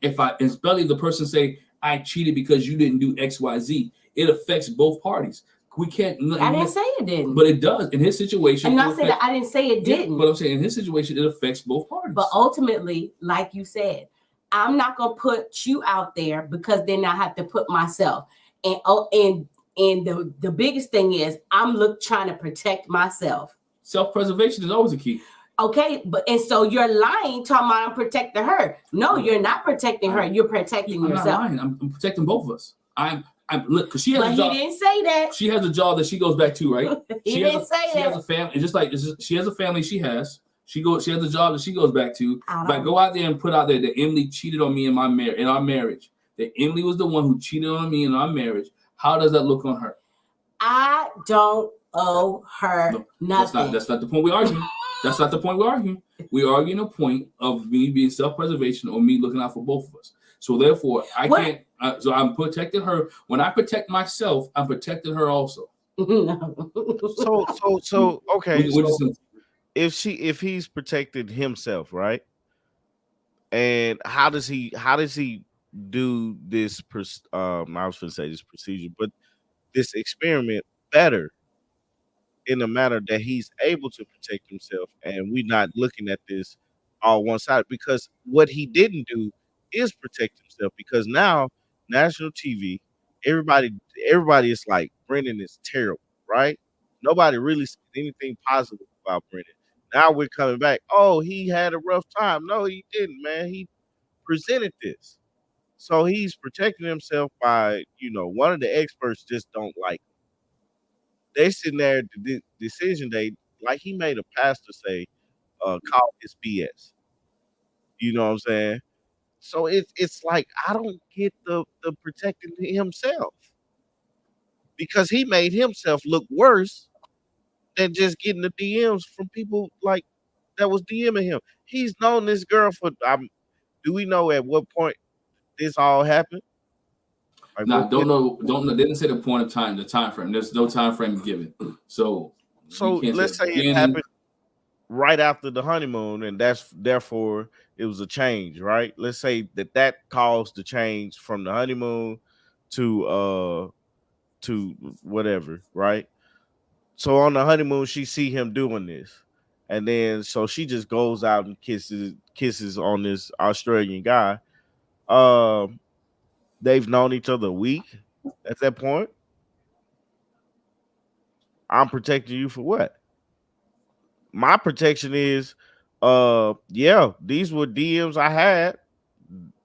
Especially the person say, I cheated because you didn't do X, Y, Z. It affects both parties. We can't. I didn't say it didn't. But it does. In his situation. And I didn't say it didn't. But I'm saying in his situation, it affects both parties. But ultimately, like you said, I'm not going to put you out there because then I have to put myself. And the biggest thing is I'm trying to protect myself. Self-preservation is always a key. Okay, and so you're lying, talking about I'm protecting her. No, you're not protecting her. You're protecting yourself. I'm not lying. I'm protecting both of us. Look, because she has a job. He didn't say that. She has a job that she goes back to, right? He didn't say that. She has a family. It's just like she has a family. She has a job that she goes back to. If I go out there and put out there that Emily cheated on me in our marriage, that Emily was the one who cheated on me in our marriage, how does that look on her? I don't owe her nothing. That's not the point we're arguing. That's not the point we're arguing. We're arguing a point of me being self-preservation or me looking out for both of us. So therefore, can't. So I'm protecting her. When I protect myself, I'm protecting her also. So okay. So if he's protected himself, right? And how does he do this? I was going to say this procedure, but this experiment better in a manner that he's able to protect himself, and we're not looking at this all one side, because what he didn't do is protect himself, because now national TV, everybody is like, Brendan is terrible, right? Nobody really said anything positive about Brendan. Now we're coming back. Oh, he had a rough time. No, he didn't, man. He presented this. So he's protecting himself by, one of the experts just don't like him. They sitting there at the decision day, like he made a pastor say, call this BS. You know what I'm saying? So it's like, I don't get the protecting himself, because he made himself look worse than just getting the DMs from people like that was DMing him. He's known this girl for, do we know at what point this all happened? Like, don't know. They didn't say the point of time, the time frame. There's no time frame given. So let's say it happened right after the honeymoon, and therefore it was a change, right? Let's say that caused the change from the honeymoon to whatever, right? So on the honeymoon, she see him doing this, and then so she just goes out and kisses on this Australian guy. They've known each other a week at that point. I'm protecting you for what? My protection is, these were DMs I had,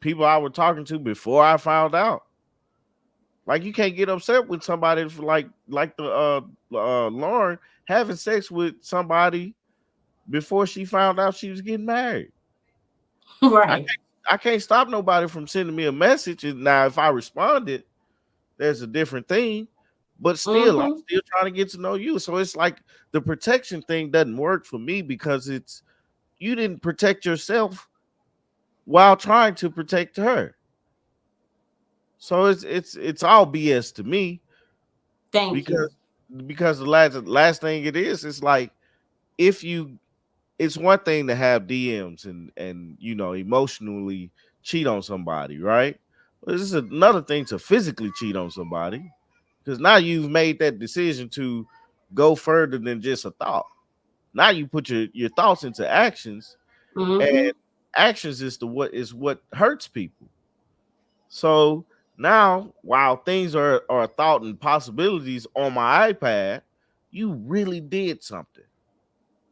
people I was talking to before I found out. Like, you can't get upset with somebody for like the Lauren having sex with somebody before she found out she was getting married. Right. I can't stop nobody from sending me a message. And now, if I responded, there's a different thing. But still, I'm still trying to get to know you. So it's like the protection thing doesn't work for me, because you didn't protect yourself while trying to protect her. So it's all BS to me. Thank you. Because the last thing it is, it's like, it's one thing to have DMs and emotionally cheat on somebody, right? But this is another thing to physically cheat on somebody, because now you've made that decision to go further than just a thought. Now you put your thoughts into actions, and actions is what hurts people. So now, while things are thought and possibilities on my iPad, you really did something.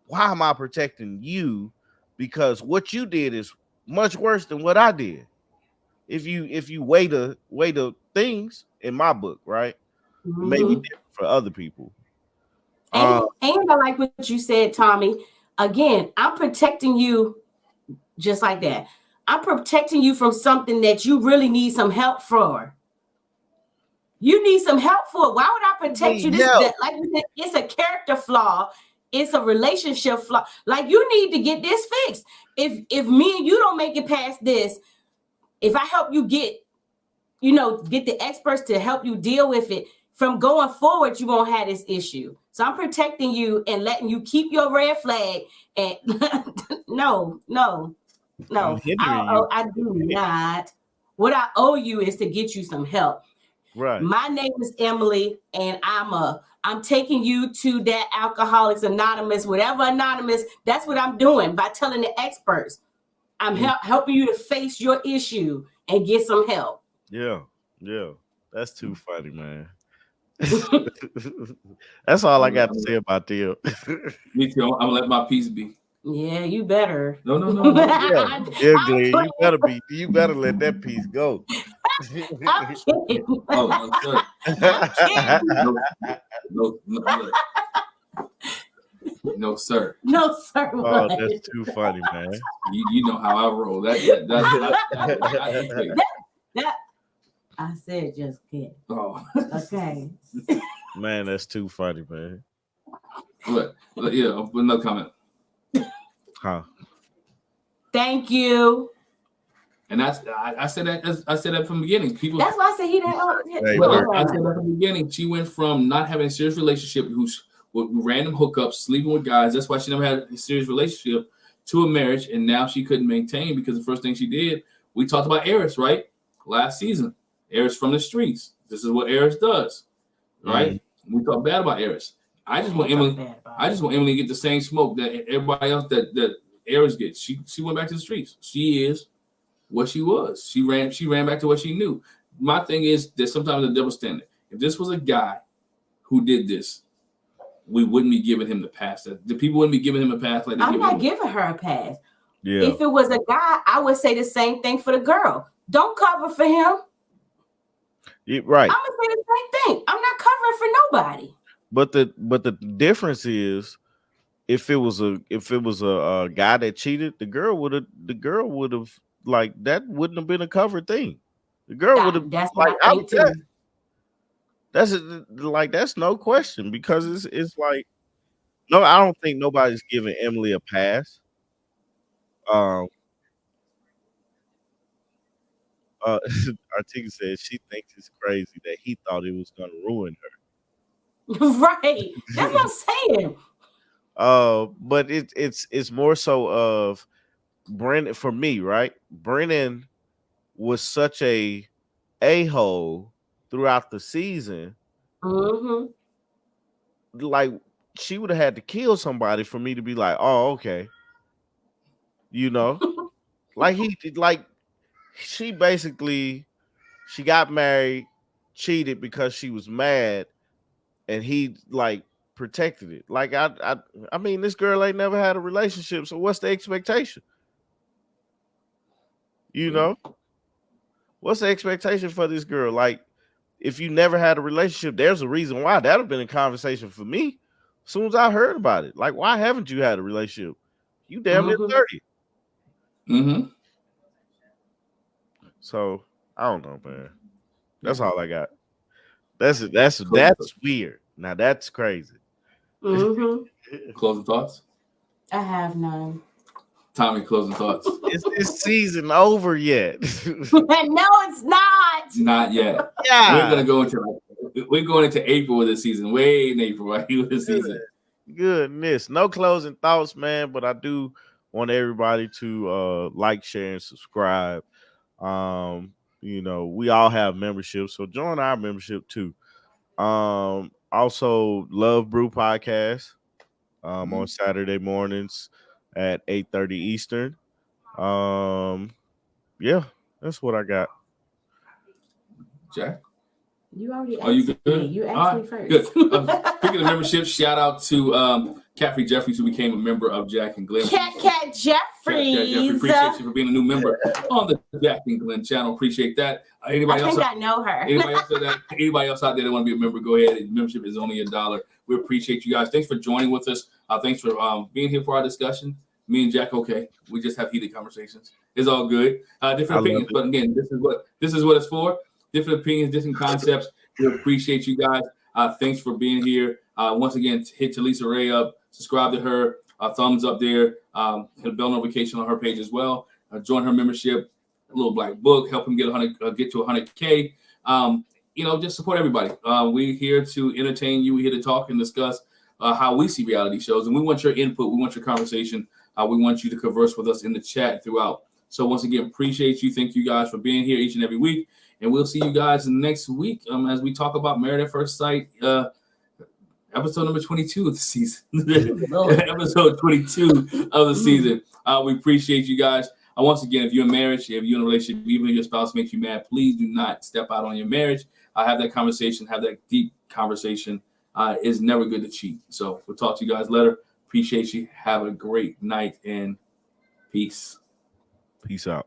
Why am I protecting you? Because what you did is much worse than what I did. If you weigh the things in my book, right? It may be different for other people. And I like what you said, Tommy. Again, I'm protecting you just like that. I'm protecting you from something that you really need some help for. You need some help for. Why would I protect you? Like we said, it's a character flaw. It's a relationship flaw. Like, you need to get this fixed. If me and you don't make it past this, if I help you get the experts to help you deal with it, from going forward, you won't have this issue. So I'm protecting you and letting you keep your red flag. And no. I do not. What I owe you is to get you some help. Right. My name is Emily, and I'm taking you to that Alcoholics Anonymous, whatever anonymous. That's what I'm doing by telling the experts. I'm helping you to face your issue and get some help. Yeah. That's too funny, man. That's all I got to say about them. Me too. I'm gonna let my piece be. Yeah, you better. No. Glenn, you better let that piece go. I'm kidding. Oh, sir. No, sir. No, sir. Oh, that's too funny, man. You know how I roll. I said just get. Oh, Okay. Man, that's too funny, man. but yeah, another comment. Huh? Thank you. And I said that from the beginning. People. That's why I said he didn't. Hey, Well, Bert. I said that from the beginning. She went from not having a serious relationship, who's with random hookups, sleeping with guys. That's why she never had a serious relationship, to a marriage, and now she couldn't maintain because the first thing she did. We talked about Eris, right? Last season, Eris from the streets. This is what Eris does, right? We talk bad about Eris. I just want Emily to get the same smoke that everybody else that Eris gets. She went back to the streets. She is what she was. She ran back to what she knew. My thing is that sometimes a double standard. If this was a guy who did this, we wouldn't be giving him the pass. The people wouldn't be giving him a pass like they I'm not giving her a pass. Yeah. If it was a guy, I would say the same thing for the girl. Don't cover for him. Right. I'm gonna say the same thing. I'm not covering for nobody. But the difference is, if it was a guy that cheated, the girl would have like, that wouldn't have been a covered thing. The girl would have, That's like, what I think too. That's no question, because it's like, no, I don't think nobody's giving Emily a pass. Artiga said she thinks it's crazy that he thought it was gonna ruin her. Right. That's what I'm saying. But it's more so of Brennan for me, right? Brennan was such a hole throughout the season. Like, she would have had to kill somebody for me to be like, oh, okay. You know, like she basically, she got married, cheated because she was mad, and he like protected it. Like, I mean, this girl ain't never had a relationship, so what's the expectation? You know, what's the expectation for this girl? Like, if you never had a relationship, there's a reason why. That'd have been a conversation for me as soon as I heard about it. Like, why haven't you had a relationship? You damn near 30. So I don't know, man. That's all I got. That's weird. Now that's crazy. Closing thoughts? I have none. Tommy, closing thoughts. Is this season over yet? No, it's not. Not yet. Yeah. We're going into April of this season. Way in April, right? This season. Goodness. No closing thoughts, man. But I do want everybody to like, share, and subscribe. You know, we all have memberships, so join our membership too. Also, Love Brew Podcast on Saturday mornings at 8:30 Eastern. Yeah, that's what I got. Jack? You already asked you good? me. You asked me first. Good. Speaking of membership, shout out to Caffrey Jeffries, who became a member of Jack and Glenn. Cat Jeffries. Appreciate you for being a new member on the Jack and Glenn channel. Appreciate that. Anybody else? I know her. Anybody else out there that want to be a member, go ahead. Membership is only $1. We appreciate you guys. Thanks for joining with us. Thanks for being here for our discussion. Me and Jack, okay, we just have heated conversations. It's all good. Different opinions, but again, this is what it's for. Different opinions, different concepts. We appreciate you guys. Thanks for being here. Once again, hit Talisa Ray up, subscribe to her, thumbs up there, hit a bell notification on her page as well. Join her membership, a little black book, help him get to 100K. Just support everybody. We're here to entertain you. We're here to talk and discuss how we see reality shows, and we want your input. We want your conversation. We want you to converse with us in the chat throughout. So once again, appreciate you. Thank you guys for being here each and every week. And we'll see you guys next week as we talk about Married at First Sight, episode number 22 of the season. Episode 22 of the season. We appreciate you guys. Once again, if you're in marriage, if you're in a relationship, even if your spouse makes you mad, please do not step out on your marriage. Have that conversation, have that deep conversation. It's never good to cheat. So we'll talk to you guys later. Appreciate you. Have a great night and peace. Peace out.